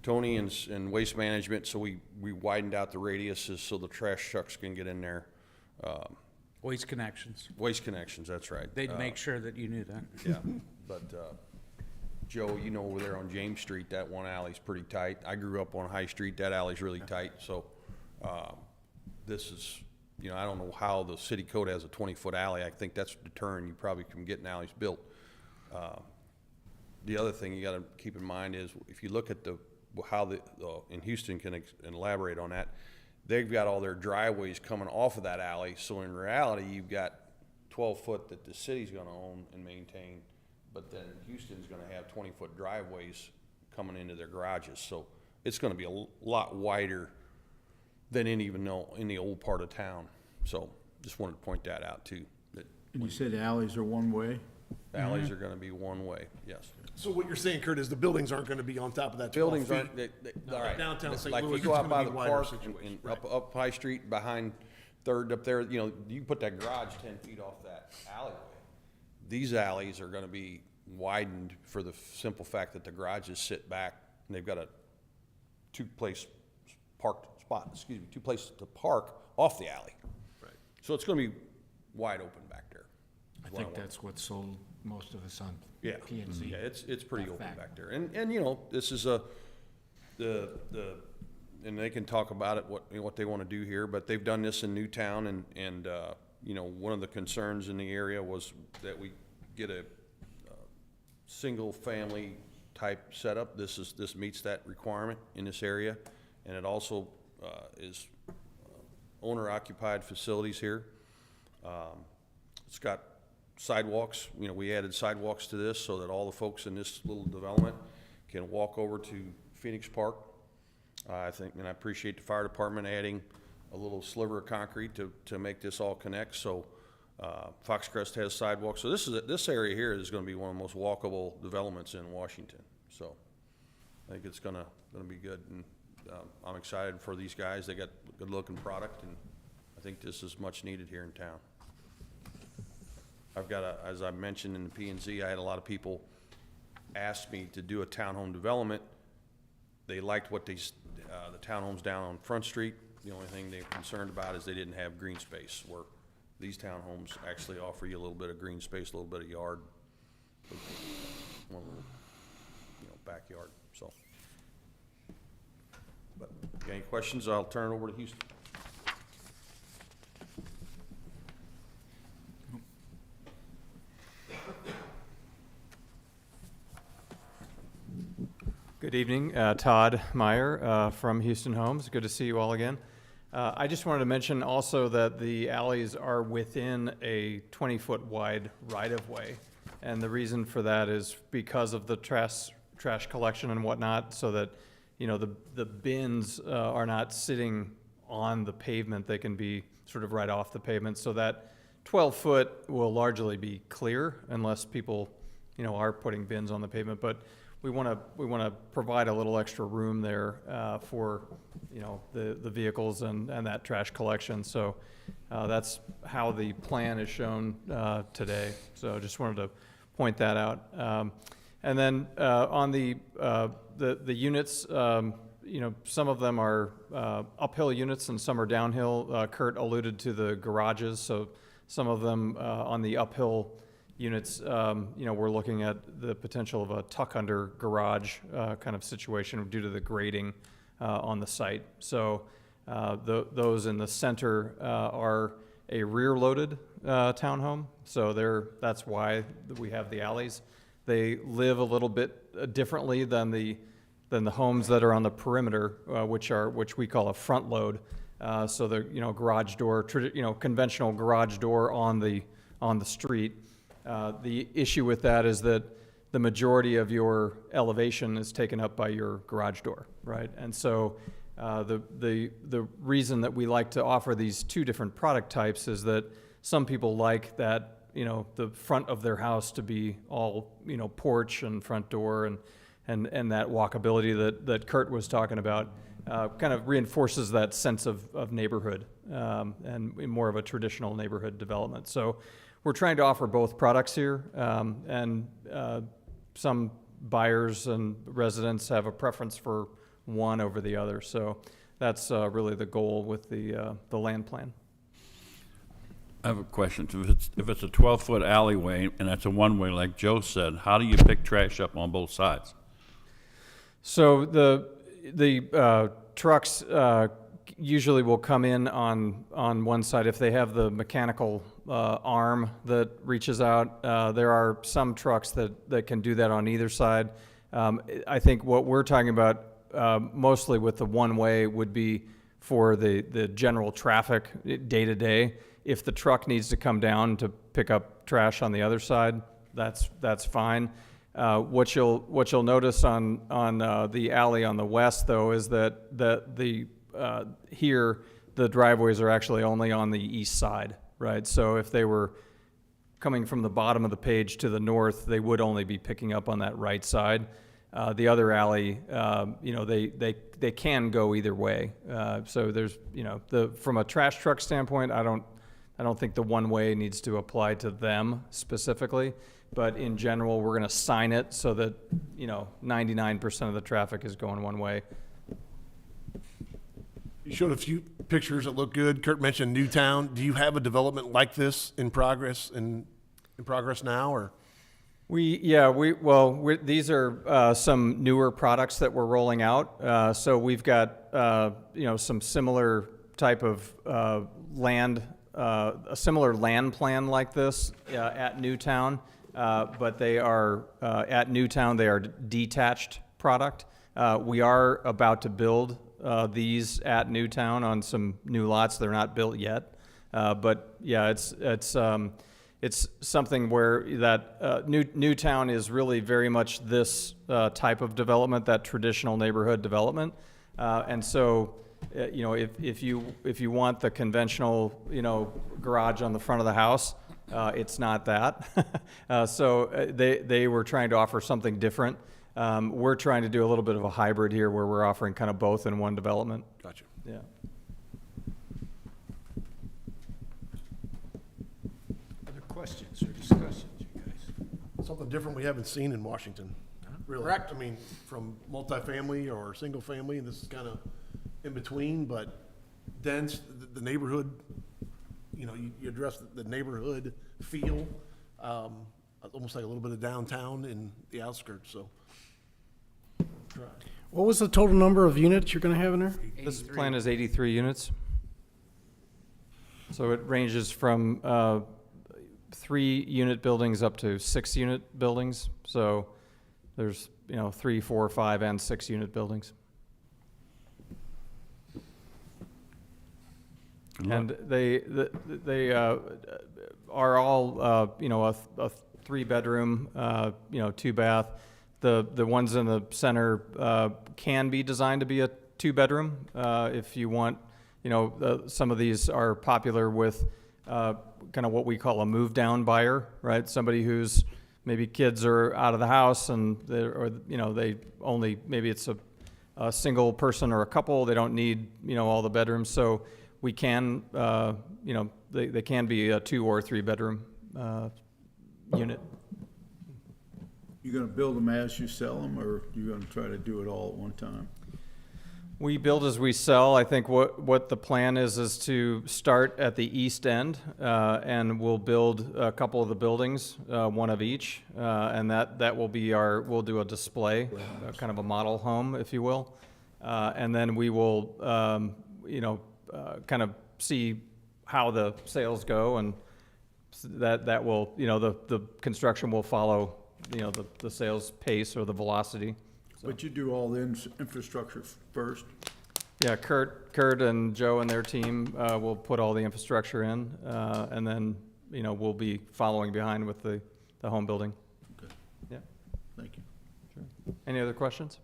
Tony and Waste Management, so we widened out the radiuses so the trash trucks can get in there.
Waste Connections.
Waste Connections, that's right.
They'd make sure that you knew that.
Yeah, but Joe, over there on James Street, that one alley's pretty tight. I grew up on High Street, that alley's really tight, so this is, I don't know how the city code has a 20-foot alley. I think that's deterring you probably from getting alleys built. the other thing you gotta keep in mind is, if you look at in Houston can elaborate on that, they've got all their driveways coming off of that alley, so in reality, you've got 12-foot that the city's gonna own and maintain, but then Houston's gonna have 20-foot driveways coming into their garages, so it's gonna be a lot wider than in the old part of town. So just wanted to point that out too, that
And you said alleys are one way?
alleys are gonna be one way, yes.
So what you're saying, Kurt, is the buildings aren't gonna be on top of that 12
Buildings
feet?
aren't, all right.
Downtown St.
Like
Louis,
you go
it's
out by
gonna
the
be wider
park
situation.
and up High Street behind Third up there, you can put that garage 10 feet off that alleyway. These alleys are gonna be widened for the simple fact that the garages sit back and they've got a two places to park off the alley.
Right.
So it's gonna be wide open back there.
I think that's what sold most of us on
Yeah,
P and Z.
yeah, it's pretty open
fact.
back there, and this is and they can talk about it, what they wanna do here, but they've done this in Newtown, and one of the concerns in the area was that we get a single-family type setup. This meets that requirement in this area, and it also, is owner-occupied facilities here. It's got sidewalks, we added sidewalks to this so that all the folks in this little development can walk over to Phoenix Park. I think, and I appreciate the fire department adding a little sliver of concrete to make this all connect, so, Foxcrest has sidewalks, so this area here is gonna be one of the most walkable developments in Washington, so I think it's gonna be good, and, I'm excited for these guys. They got a good-looking product, and I think this is much needed here in town. I've got as I mentioned in the P and Z, I had a lot of people ask me to do a townhome development. They liked what the townhomes down on Front Street. The only thing they're concerned about is they didn't have green space, where these townhomes actually offer you a little bit of green space, a little bit of yard, one little, backyard, so. But, any questions? I'll turn it over to Houston.
Good evening, Todd Meyer from Houston Homes. Good to see you all again. I just wanted to mention also that the alleys are within a 20-foot wide right-of-way. And the reason for that is because of the trash collection and whatnot, so that, the bins are not sitting on the pavement. They can be sort of right off the pavement. So that 12-foot will largely be clear unless people, are putting bins on the pavement. But we want to provide a little extra room there for the vehicles and that trash collection. So that's how the plan is shown today. So just wanted to point that out. And then on the units, some of them are uphill units and some are downhill. Kurt alluded to the garages, so some of them on the uphill units, we're looking at the potential of a tuck-under garage kind of situation due to the grading on the site. So those in the center are a rear-loaded townhome, so that's why we have the alleys. They live a little bit differently than the homes that are on the perimeter, which we call a front load. So the garage door, conventional garage door on the street. The issue with that is that the majority of your elevation is taken up by your garage door, right? And so the reason that we like to offer these two different product types is that some people like that, the front of their house to be all, porch and front door and that walkability that Kurt was talking about, kind of reinforces that sense of neighborhood and more of a traditional neighborhood development. So we're trying to offer both products here, and some buyers and residents have a preference for one over the other. So that's really the goal with the land plan.
I have a question. If it's a 12-foot alleyway and that's a one-way, like Joe said, how do you pick trash up on both sides?
So the trucks usually will come in on one side if they have the mechanical arm that reaches out. There are some trucks that can do that on either side. I think what we're talking about mostly with the one-way would be for the general traffic day to day. If the truck needs to come down to pick up trash on the other side, that's fine. What you'll notice on the alley on the west though is that here the driveways are actually only on the east side, right? So if they were coming from the bottom of the page to the north, they would only be picking up on that right side. The other alley, they can go either way. So there's, from a trash truck standpoint, I don't think the one-way needs to apply to them specifically, but in general, we're gonna sign it so that, 99% of the traffic is going one way.
You showed a few pictures that look good. Kurt mentioned Newtown. Do you have a development like this in progress now, or?
These are some newer products that we're rolling out. So we've got, some similar type of land, a similar land plan like this at Newtown, but they are, at Newtown, they are detached product. We are about to build these at Newtown on some new lots. They're not built yet, but yeah, it's something where that Newtown is really very much this type of development, that traditional neighborhood development, and so if you want the conventional garage on the front of the house, it's not that. So they were trying to offer something different. We're trying to do a little bit of a hybrid here where we're offering kind of both in one development.
Gotcha.
Yeah.
Other questions or discussions, you guys?
Something different we haven't seen in Washington, really.
Correct.
I mean, from multifamily or single family, this is kind of in between, but dense, the neighborhood, you address the neighborhood feel, almost like a little bit of downtown in the outskirts, so.
What was the total number of units you're gonna have in there?
This plan is 83 units. So it ranges from 3-unit buildings up to 6-unit buildings. So there's 3, 4, 5, and 6-unit buildings. And they are all a 3-bedroom, 2-bath. The ones in the center can be designed to be a 2-bedroom if you want. Some of these are popular with kind of what we call a move-down buyer, right? Somebody who's maybe kids are out of the house and they only, maybe it's a single person or a couple. They don't need all the bedrooms. So we can they can be a 2 or 3-bedroom unit.
You gonna build them as you sell them, or you gonna try to do it all at one time?
We build as we sell. I think what the plan is to start at the east end, and we'll build a couple of the buildings, one of each, and that will be we'll do a display, kind of a model home, if you will, and then we will, kind of see how the sales go, and that will, the construction will follow, the sales pace or the velocity.
But you do all the infrastructure first?
Yeah, Kurt and Joe and their team will put all the infrastructure in, and then, we'll be following behind with the home building.
Okay,
Yeah.
thank you.
Sure. Any other questions?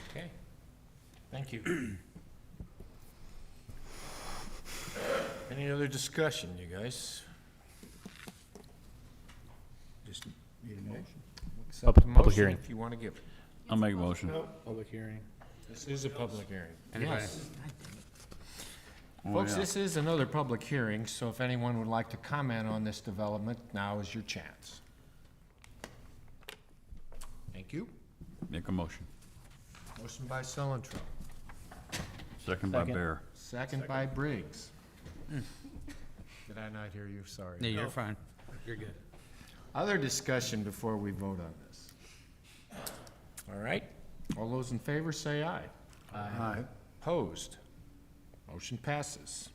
Okay, thank you. Any other discussion, you guys?
Just need a motion.
Accept the
Public
motion
hearing.
if you want to give it.
I'll make a motion.
Public hearing.
This is a public hearing.
Anybody?
Yes.
Oh,
Folks,
yeah.
this is another public hearing, so if anyone would like to comment on this development, now is your chance. Thank you.
Make a motion.
Motion by Cilantro,
Second by
Second.
Bear.
second by Briggs. Did I not hear you? Sorry.
Yeah, you're fine. You're good.
Other discussion before we vote on this? All right, all those in favor say aye.
Aye.
Opposed? Motion passes.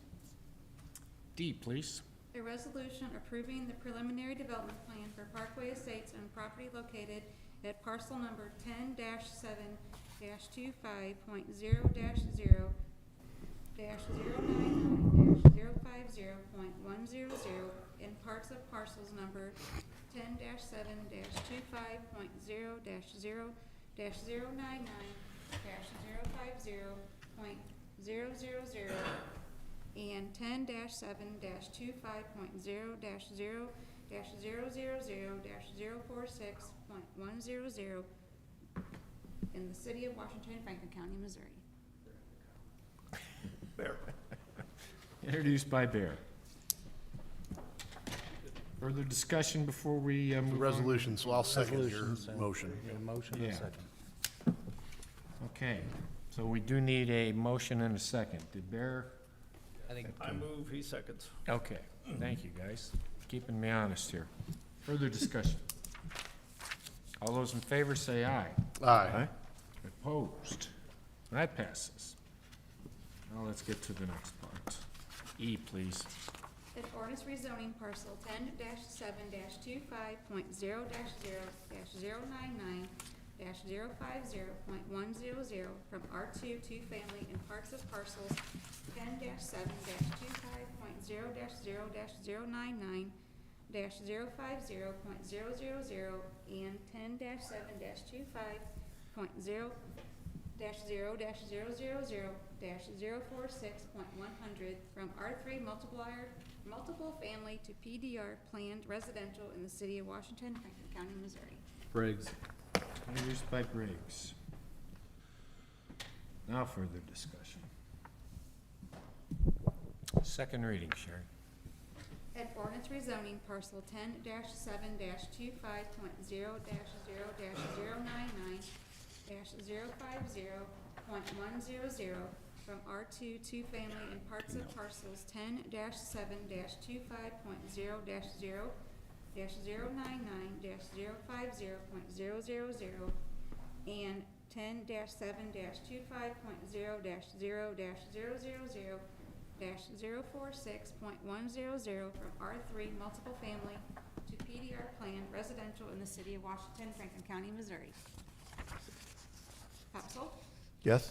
D, please.
A resolution approving the preliminary development plan for Parkway Estates and property located at parcel number 10-7-25-0-099-050.100 in parts of parcels number 10-7-25-0-099-050.000 and 10-7-25.0-000-046.100 in the city of Washington, Franklin County, Missouri.
Bear.
Introduced by Bear. Further discussion before we move on?
Resolution, so I'll second your
Resolution,
motion.
A motion and
Yeah.
a second.
Okay, so we do need a motion and a second. Did Bear?
I move, he seconds.
Okay, thank you, guys. Keeping me honest here. Further discussion. All those in favor say aye.
Aye.
Opposed? That passes. Now let's get to the next part. E, please.
An ordinance rezoning parcel 10-7-25.0-099-050.100 from R2 two-family and parts of parcels 10-7-25.0-099-050.000 and 10-7-25.0-000-046.100 from R3 multiple family to PDR planned residential in the city of Washington, Franklin County, Missouri.
Briggs.
Introduced by Briggs. Now further discussion. Second reading, Sherry.
An ordinance rezoning parcel 10-7-25.0-000-050.100 from R2 two-family and parts of parcels 10-7-25.0-099-050.000 and 10-7-25.0-000-046.100 from R3 multiple family to PDR planned residential in the city of Washington, Franklin County, Missouri. Papsel,
Yes?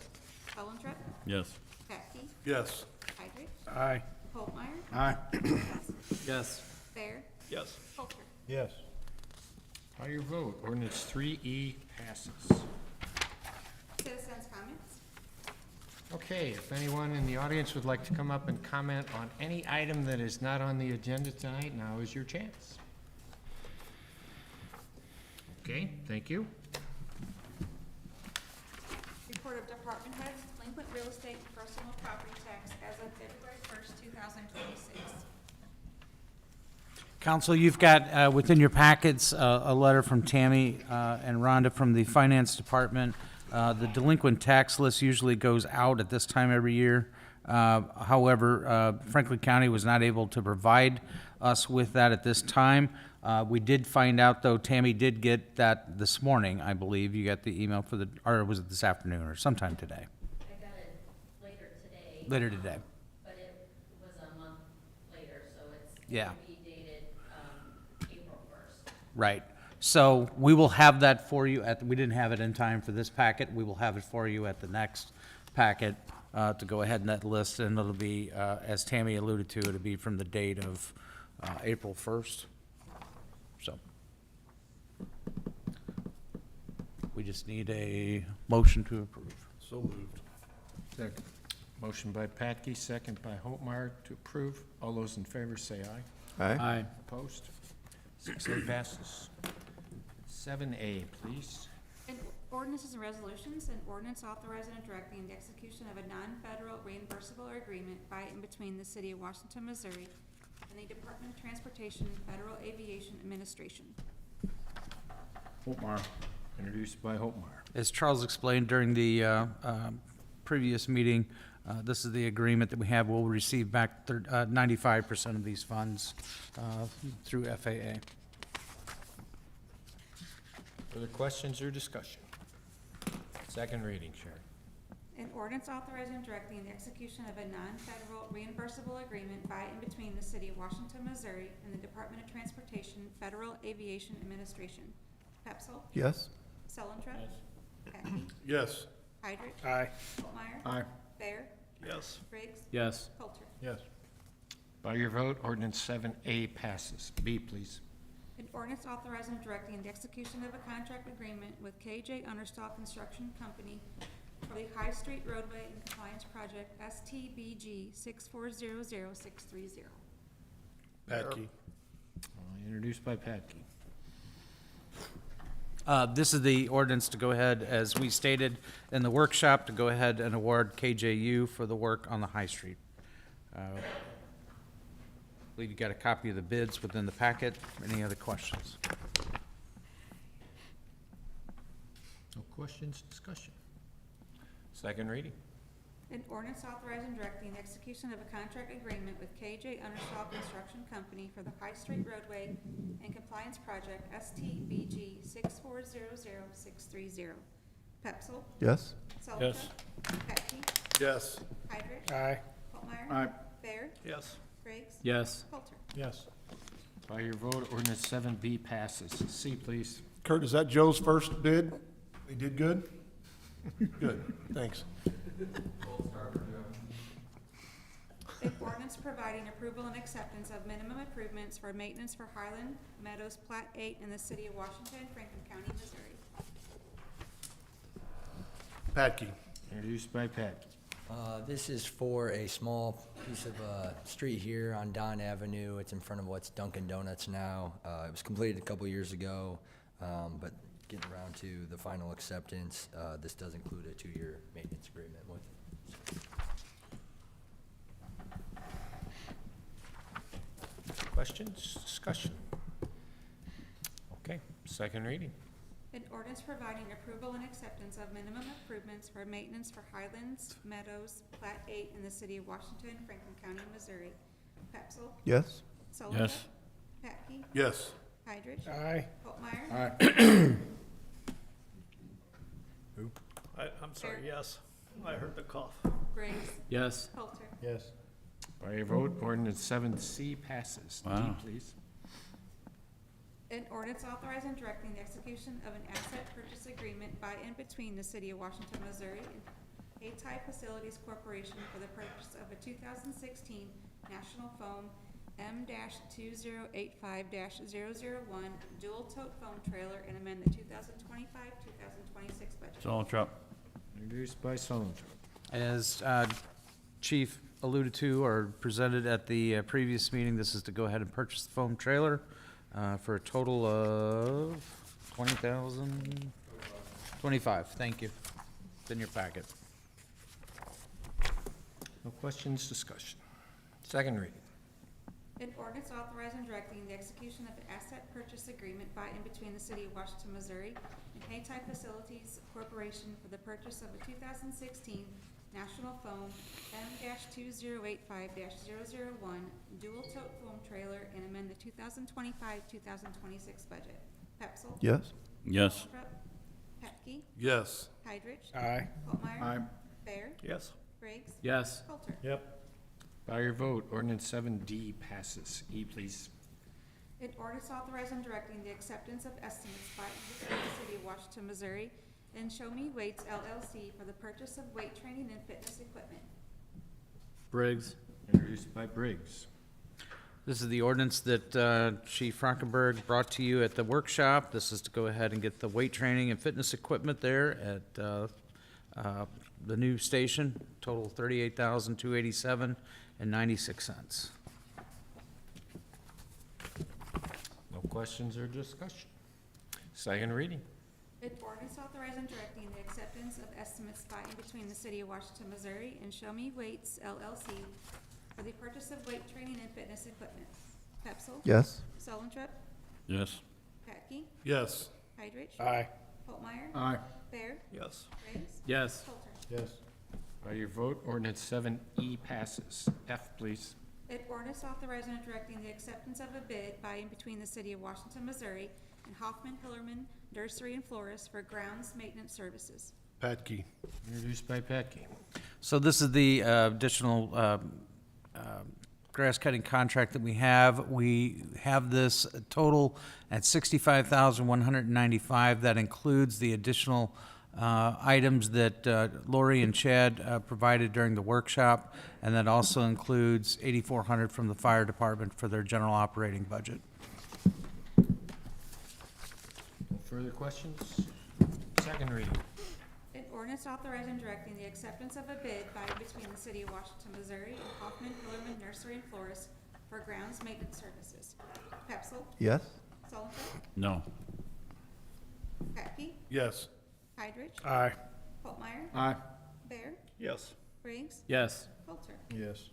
Hollentrep,
Yes.
Patke,
Yes.
Heydrich,
Aye.
Holtmeyer,
Aye.
Yes.
Bear,
Yes.
Folker.
Yes.
How your vote? Ordinance 3E passes.
Citizens' comments?
Okay, if anyone in the audience would like to come up and comment on any item that is not on the agenda tonight, now is your chance. Okay, thank you.
Report of department heads, delinquent real estate and personal property tax as of February 1st, 2026.
Council, you've got within your packets a letter from Tammy and Rhonda from the Finance Department. The delinquent tax list usually goes out at this time every year. However, Franklin County was not able to provide us with that at this time. We did find out, though, Tammy did get that this morning, I believe. You got the email for the, or was it this afternoon or sometime today?
I got it later today.
Later today.
But it was a month later, so it's
Yeah.
gonna be dated, April 1st.
Right. So we will have that for you at, we didn't have it in time for this packet. We will have it for you at the next packet to go ahead and that list, and it'll be, as Tammy alluded to, it'll be from the date of April 1st. So we just need a motion to approve.
So moved.
Second. Motion by Patke, second by Holtmeyer to approve. All those in favor say aye.
Aye.
Opposed? 6A passes. 7A, please.
And ordinances and resolutions, an ordinance authorizing and directing the execution of a non-federal reimbursable agreement by and between the city of Washington, Missouri and the Department of Transportation and Federal Aviation Administration.
Holtmeyer. Introduced by Holtmeyer.
As Charles explained during the previous meeting, this is the agreement that we have. We'll receive back 95% of these funds through FAA.
Further questions or discussion? Second reading, Sherry.
An ordinance authorizing and directing the execution of a non-federal reimbursable agreement by and between the City of Washington, Missouri and the Department of Transportation Federal Aviation Administration. Pepsel?
Yes.
Sullentrup? Patke?
Yes.
Heidrich?
Aye.
Holtmeyer?
Aye.
Bear?
Yes.
Briggs?
Yes.
Coulter?
Yes.
By your vote, ordinance 7A passes. B, please.
An ordinance authorizing and directing the execution of a contract agreement with KJ Understall Construction Company for the High Street Roadway and Compliance Project STBG 6400630.
Patke.
Introduced by Patke.
This is the ordinance to go ahead, as we stated in the workshop, to go ahead and award KJU for the work on the High Street. I believe you got a copy of the bids within the packet. Any other questions?
No questions, discussion. Second reading.
An ordinance authorizing and directing the execution of a contract agreement with KJ Understall Construction Company for the High Street Roadway and Compliance Project STBG 6400630. Pepsel?
Yes.
Sullentrup? Patke?
Yes.
Heidrich?
Aye.
Holtmeyer?
Aye.
Bear?
Yes.
Briggs?
Yes.
Coulter?
Yes.
By your vote, ordinance 7B passes. C, please.
Kurt, is that Joe's first bid? He did good? Good, thanks.
An ordinance providing approval and acceptance of minimum improvements for maintenance for Highland Meadows Plat 8 in the city of Washington, Franklin County, Missouri.
Patke.
Introduced by Patke.
This is for a small piece of street here on Don Avenue. It's in front of what's Dunkin' Donuts now. It was completed a couple years ago, but getting around to the final acceptance. This does include a 2-year maintenance agreement with it.
Questions, discussion? Okay, second reading.
An ordinance providing approval and acceptance of minimum improvements for maintenance for Highlands Meadows Plat 8 in the city of Washington, Franklin County, Missouri. Pepsel?
Yes.
Sullentrup?
Yes.
Patke?
Yes.
Heidrich?
Aye.
Holtmeyer?
I'm sorry, yes. I heard the cough.
Briggs?
Yes.
Coulter?
Yes.
By your vote, ordinance 7C passes. D,
Wow.
please.
An ordinance authorizing and directing the execution of an asset purchase agreement by and between the city of Washington, Missouri and A-Type Facilities Corporation for the purchase of a 2016 National Foam M-2085-001 dual tote foam trailer and amend the 2025-2026 budget.
Sullentrup.
Introduced by Sullentrup.
As Chief alluded to or presented at the previous meeting, this is to go ahead and purchase the foam trailer for a total of 20,000, 25, thank you. It's in your packet.
No questions, discussion. Second reading.
An ordinance authorizing and directing the execution of an asset purchase agreement by and between the city of Washington, Missouri and Haytype Facilities Corporation for the purchase of a 2016 National Foam M-2085-001 dual tote foam trailer and amend the 2025-2026 budget. Pepsel?
Yes.
Yes.
Sullentrup? Patke?
Yes.
Heidrich?
Aye.
Holtmeyer?
Aye.
Bear?
Yes.
Briggs?
Yes.
Coulter?
Yep.
By your vote, ordinance 7D passes. E, please.
An ordinance authorizing and directing the acceptance of estimates by and between the city of Washington, Missouri and Show Me Weights LLC for the purchase of weight training and fitness equipment.
Briggs.
Introduced by Briggs.
This is the ordinance that Chief Frankenberg brought to you at the workshop. This is to go ahead and get the weight training and fitness equipment there at the new station, total $38,287.96.
No questions or discussion. Second reading.
An ordinance authorizing and directing the acceptance of estimates by and between the city of Washington, Missouri and Show Me Weights LLC for the purchase of weight training and fitness equipment. Pepsel?
Yes.
Sullentrup?
Yes.
Patke?
Yes.
Heidrich?
Aye.
Holtmeyer?
Aye.
Bear?
Yes.
Briggs?
Yes.
Coulter?
Yes.
By your vote, ordinance 7E passes. F, please.
An ordinance authorizing and directing the acceptance of a bid by and between the city of Washington, Missouri and Hoffman Hillerman Nursery and Florist for grounds maintenance services.
Patke.
Introduced by Petke.
So this is the additional grass cutting contract that we have. We have this total at $65,195. That includes the additional items that Lori and Chad provided during the workshop, and that also includes $8,400 from the fire department for their general operating budget.
Further questions? Second reading.
An ordinance authorizing and directing the acceptance of a bid by and between the city of Washington, Missouri and Hoffman Hillerman Nursery and Florist for grounds maintenance services. Pepsel,
Yes.
Solomon,
No.
Petke,
Yes.
Heidrich,
Aye.
Holtmeyer,
Aye.
Bear,
Yes.
Briggs,
Yes.
Coulter.
Yes.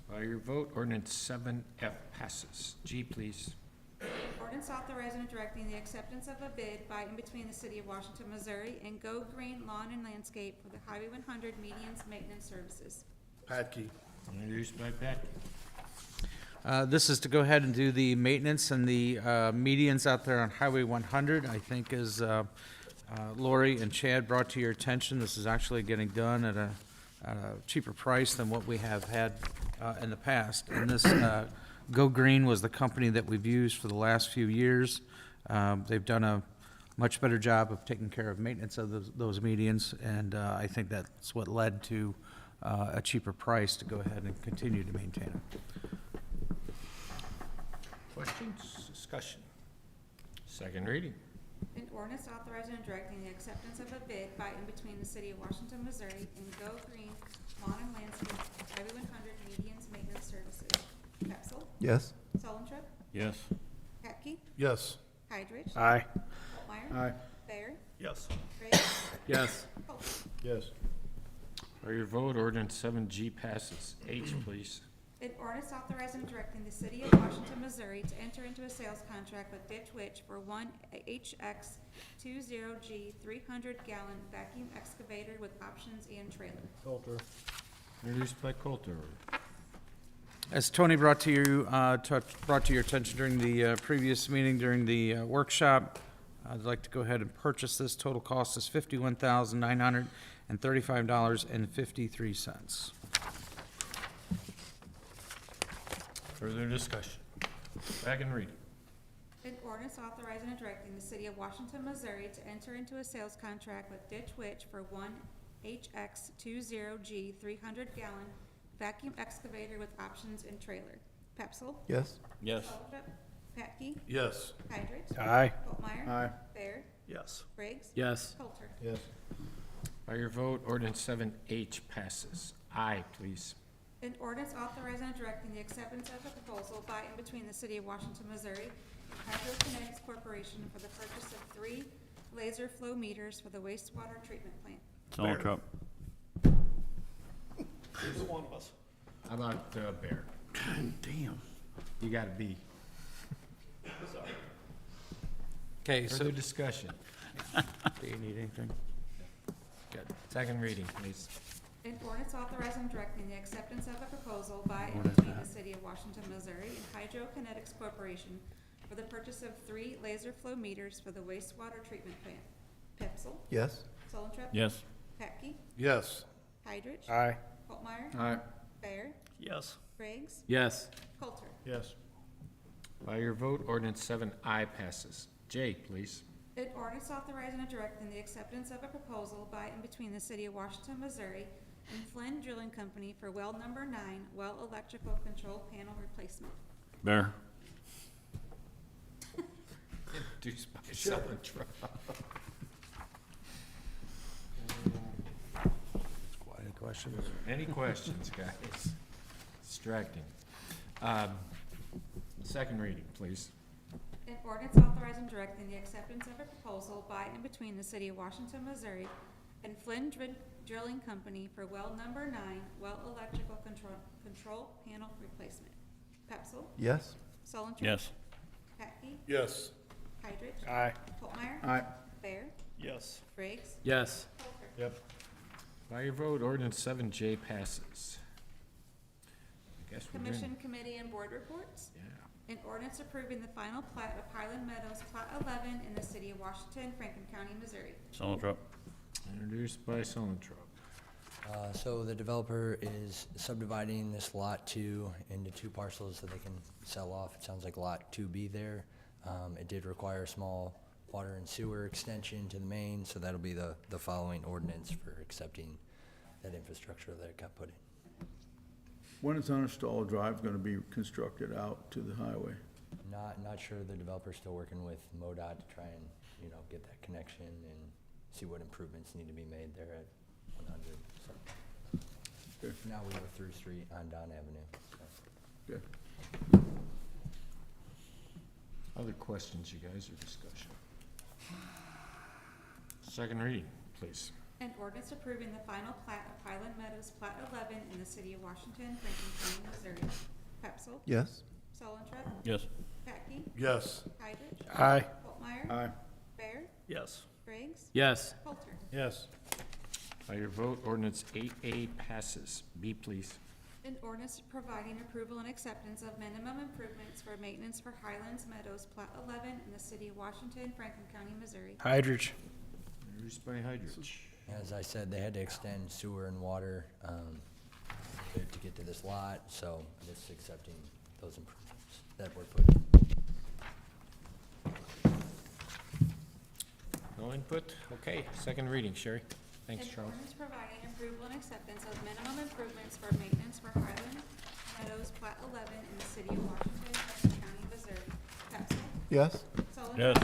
By your vote, ordinance 7F passes. G, please.
Ordinance authorizing and directing the acceptance of a bid by and between the city of Washington, Missouri and Go Green Lawn and Landscape for the Highway 100 medians maintenance services.
Patke.
Introduced by Petke.
This is to go ahead and do the maintenance and the medians out there on Highway 100. I think as Lori and Chad brought to your attention, this is actually getting done at a cheaper price than what we have had in the past. And this Go Green was the company that we've used for the last few years. They've done a much better job of taking care of maintenance of those medians, and I think that's what led to a cheaper price to go ahead and continue to maintain it.
Questions, discussion? Second reading.
An ordinance authorizing and directing the acceptance of a bid by and between the city of Washington, Missouri and Go Green Lawn and Landscape Highway 100 medians maintenance services. Pepsel,
Yes.
Solomon,
Yes.
Petke,
Yes.
Heidrich,
Aye.
Holtmeyer,
Aye.
Bear,
Yes.
Briggs,
Yes.
Coulter.
Yes.
By your vote, ordinance 7G passes. H, please.
An ordinance authorizing and directing the city of Washington, Missouri to enter into a sales contract with Ditch Witch for one HX20G 300-gallon vacuum excavator with options and trailer.
Coulter.
Introduced by Coulter.
As Tony brought to you, brought to your attention during the previous meeting, during the workshop, I'd like to go ahead and purchase this. Total cost is $51,935.53.
Further discussion? Second reading.
An ordinance authorizing and directing the city of Washington, Missouri to enter into a sales contract with Ditch Witch for one HX20G 300-gallon vacuum excavator with options and trailer. Pepsel,
Yes.
Yes.
Soltrep, Petke,
Yes.
Heidrich,
Aye.
Holtmeyer,
Aye.
Bear,
Yes.
Briggs,
Yes.
Coulter.
Yes.
By your vote, ordinance 7H passes. I, please.
An ordinance authorizing and directing the acceptance of a proposal by and between the city of Washington, Missouri and Hydrokinetics Corporation for the purchase of 3 laser flow meters for the wastewater treatment plant.
Donald Trump.
Either one of us.
How about Bear?
God damn.
You got a B.
Okay, so
Further discussion?
do you need anything?
Good. Second reading, please.
An ordinance authorizing and directing the acceptance of a proposal by and between the city of Washington, Missouri and Hydrokinetics Corporation for the purchase of 3 laser flow meters for the wastewater treatment plant. Pepsel,
Yes.
Soltrep.
Yes.
Petke,
Yes.
Heidrich,
Aye.
Holtmeyer,
Aye.
Bear,
Yes.
Briggs,
Yes.
Coulter.
Yes.
By your vote, ordinance 7I passes. J, please.
An ordinance authorizing and directing the acceptance of a proposal by and between the city of Washington, Missouri and Flynn Drilling Company for well number 9, well electrical control panel replacement.
Bear.
Introduced by Soltrep.
Any questions?
Any questions, guys? Distracting. Second reading, please.
An ordinance authorizing and directing the acceptance of a proposal by and between the city of Washington, Missouri and Flynn Drilling Company for well number 9, well electrical control panel replacement. Pepsel,
Yes.
Solon.
Yes.
Petke,
Yes.
Heidrich,
Aye.
Holtmeyer.
Aye.
Bear,
Yes.
Briggs,
Yes.
Coulter.
Yep.
By your vote, ordinance 7J passes. I guess we're doing.
Commission, committee, and board reports.
Yeah.
An ordinance approving the final plat of Highland Meadows, Plat 11 in the city of Washington, Franklin County, Missouri.
Donald Trump.
Introduced by Solentrop.
So the developer is subdividing this lot 2 into 2 parcels so they can sell off. It sounds like lot 2B there. It did require a small water and sewer extension to the main, so that'll be the following ordinance for accepting that infrastructure that got put in.
When is Unstall Drive gonna be constructed out to the highway?
Not sure. The developer's still working with MoDOT to try and, get that connection and see what improvements need to be made there at 100. So
Okay.
now we go through street on Don Avenue. So.
Okay.
Other questions, you guys, or discussion? Second reading, please.
An ordinance approving the final plat of Highland Meadows Plat 11 in the city of Washington, Franklin County, Missouri. Pepsel.
Yes.
Solentrop.
Yes.
Patke.
Yes.
Heidrich.
Aye.
Holtmeyer.
Aye.
Baird.
Yes.
Briggs.
Yes.
Coulter.
Yes.
By your vote, ordinance 8A passes. B, please.
An ordinance providing approval and acceptance of minimum improvements for maintenance for Highlands Meadows Plat 11 in the city of Washington, Franklin County, Missouri.
Hydrich.
Introduced by Heidrich.
As I said, they had to extend sewer and water to get to this lot, so it's accepting those improvements that were put in.
No input? Okay, second reading, Sherry. Thanks,
An
Charles.
ordinance providing approval and acceptance of minimum improvements for maintenance for Highland Meadows Plat 11 in the city of Washington, Franklin County, Missouri. Pepsel.
Yes.
Solentrop.
Yes.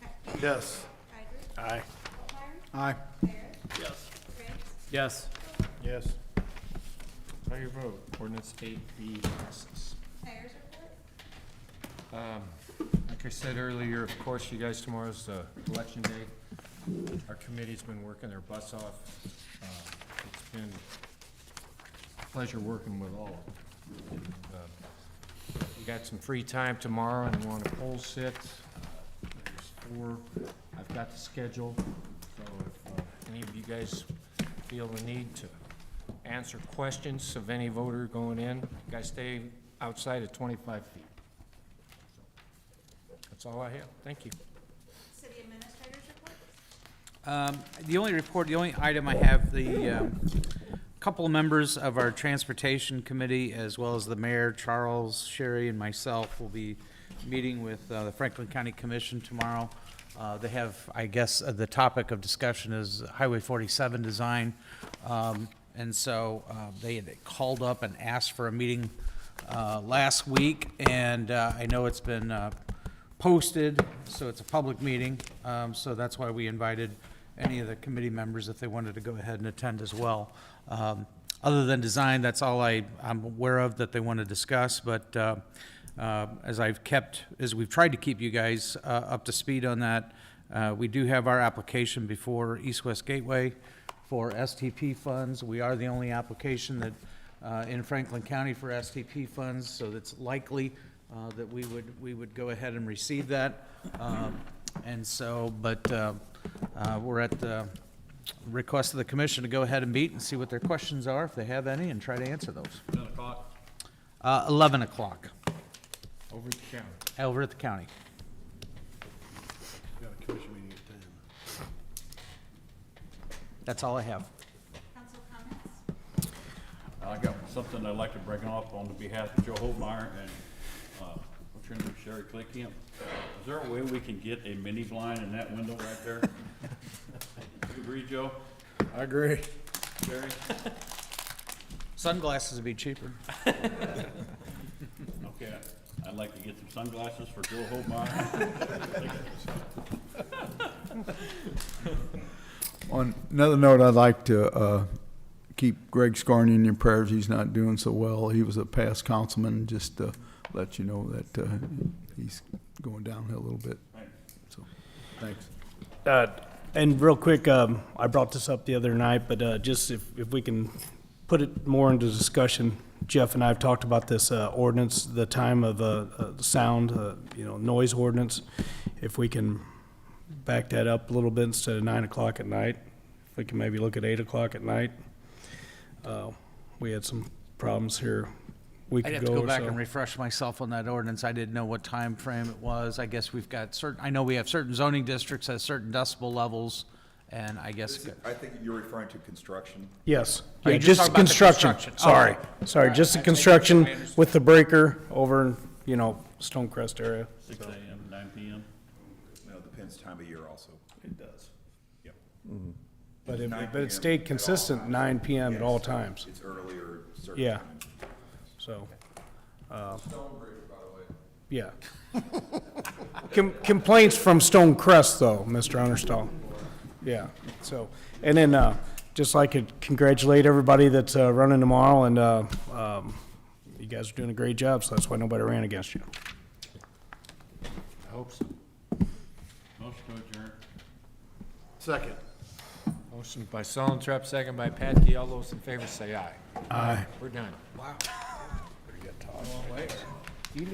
Patke.
Yes.
Heidrich.
Aye.
Holtmeyer.
Aye.
Baird.
Yes.
Briggs.
Yes.
Yes.
By your vote, ordinance 8B passes.
Mayor's report.
Like I said earlier, of course, you guys, tomorrow's election day. Our committee's been working their butts off. It's been a pleasure working with all of them. And, we got some free time tomorrow and want to poll sit. There's 4. I've got the schedule, so if any of you guys feel the need to answer questions of any voter going in, you guys stay outside at 25 feet. That's all I have. Thank you.
City Administrator's report.
The only item I have, the couple of members of our Transportation Committee, as well as the mayor, Charles, Sherry, and myself, will be meeting with the Franklin County Commission tomorrow. They have, I guess, the topic of discussion is Highway 47 design. And so they had called up and asked for a meeting last week, and I know it's been posted, so it's a public meeting. So that's why we invited any of the committee members if they wanted to go ahead and attend as well. Other than design, that's all I'm aware of that they want to discuss, but as we've tried to keep you guys up to speed on that, we do have our application before East-West Gateway for STP funds. We are the only application that in Franklin County for STP funds, so it's likely that we would go ahead and receive that. And so, but we're at the request of the commission to go ahead and meet and see what their questions are, if they have any, and try to answer those.
10 o'clock.
11 o'clock,
Over at the county.
over at the county.
We got a commission meeting at 10.
That's all I have.
Council comments.
I got something I'd like to bring up on behalf of Joe Holtmeyer and, what's your name, Sherry Claycamp. Is there a way we can get a mini blind in that window right there? You agree, Joe?
I agree.
Sherry?
Sunglasses would be cheaper.
Okay, I'd like to get some sunglasses for Joe Holtmeyer.
On another note, I'd like to keep Greg Scarney in your prayers. He's not doing so well. He was a past councilman, just to let you know that he's going downhill a little bit. So, thanks.
And real quick, I brought this up the other night, but just if we can put it more into discussion, Jeff and I have talked about this ordinance, the time of sound, noise ordinance. If we can back that up a little bit instead of 9 o'clock at night, if we can maybe look at 8 o'clock at night. We had some problems here a week
I'd have
ago
to
or
go back
so.
and refresh myself on that ordinance. I didn't know what time frame it was. I guess we've got I know we have certain zoning districts at certain decibel levels, And I guess,
I think you're referring to construction.
Yes.
Oh, you
Yeah,
just
just
talked about the
construction.
construction.
Sorry,
Okay.
sorry, just the construction with the breaker over, in, Stonecrest area.
6 a.m., 9 p.m.?
No, it depends time of year also.
It does.
Yep.
But it,
9
but it
p.m.
stayed
at all
consistent,
times.
9 PM at all
Yes,
times.
It's earlier certain
Yeah.
times.
So,
Stonebridge, by the way.
yeah. Complaints from Stonecrest, though, Mr. Understall. Yeah, so, and then, just like to congratulate everybody that's, running tomorrow, and, you guys are doing a great job, so that's why nobody ran against you.
I hope so.
Motion to adjourn.
Second.
Motion by Solentrup, second by Patke. All those in favor say aye.
Aye.
We're done.
Wow. Pretty good talk.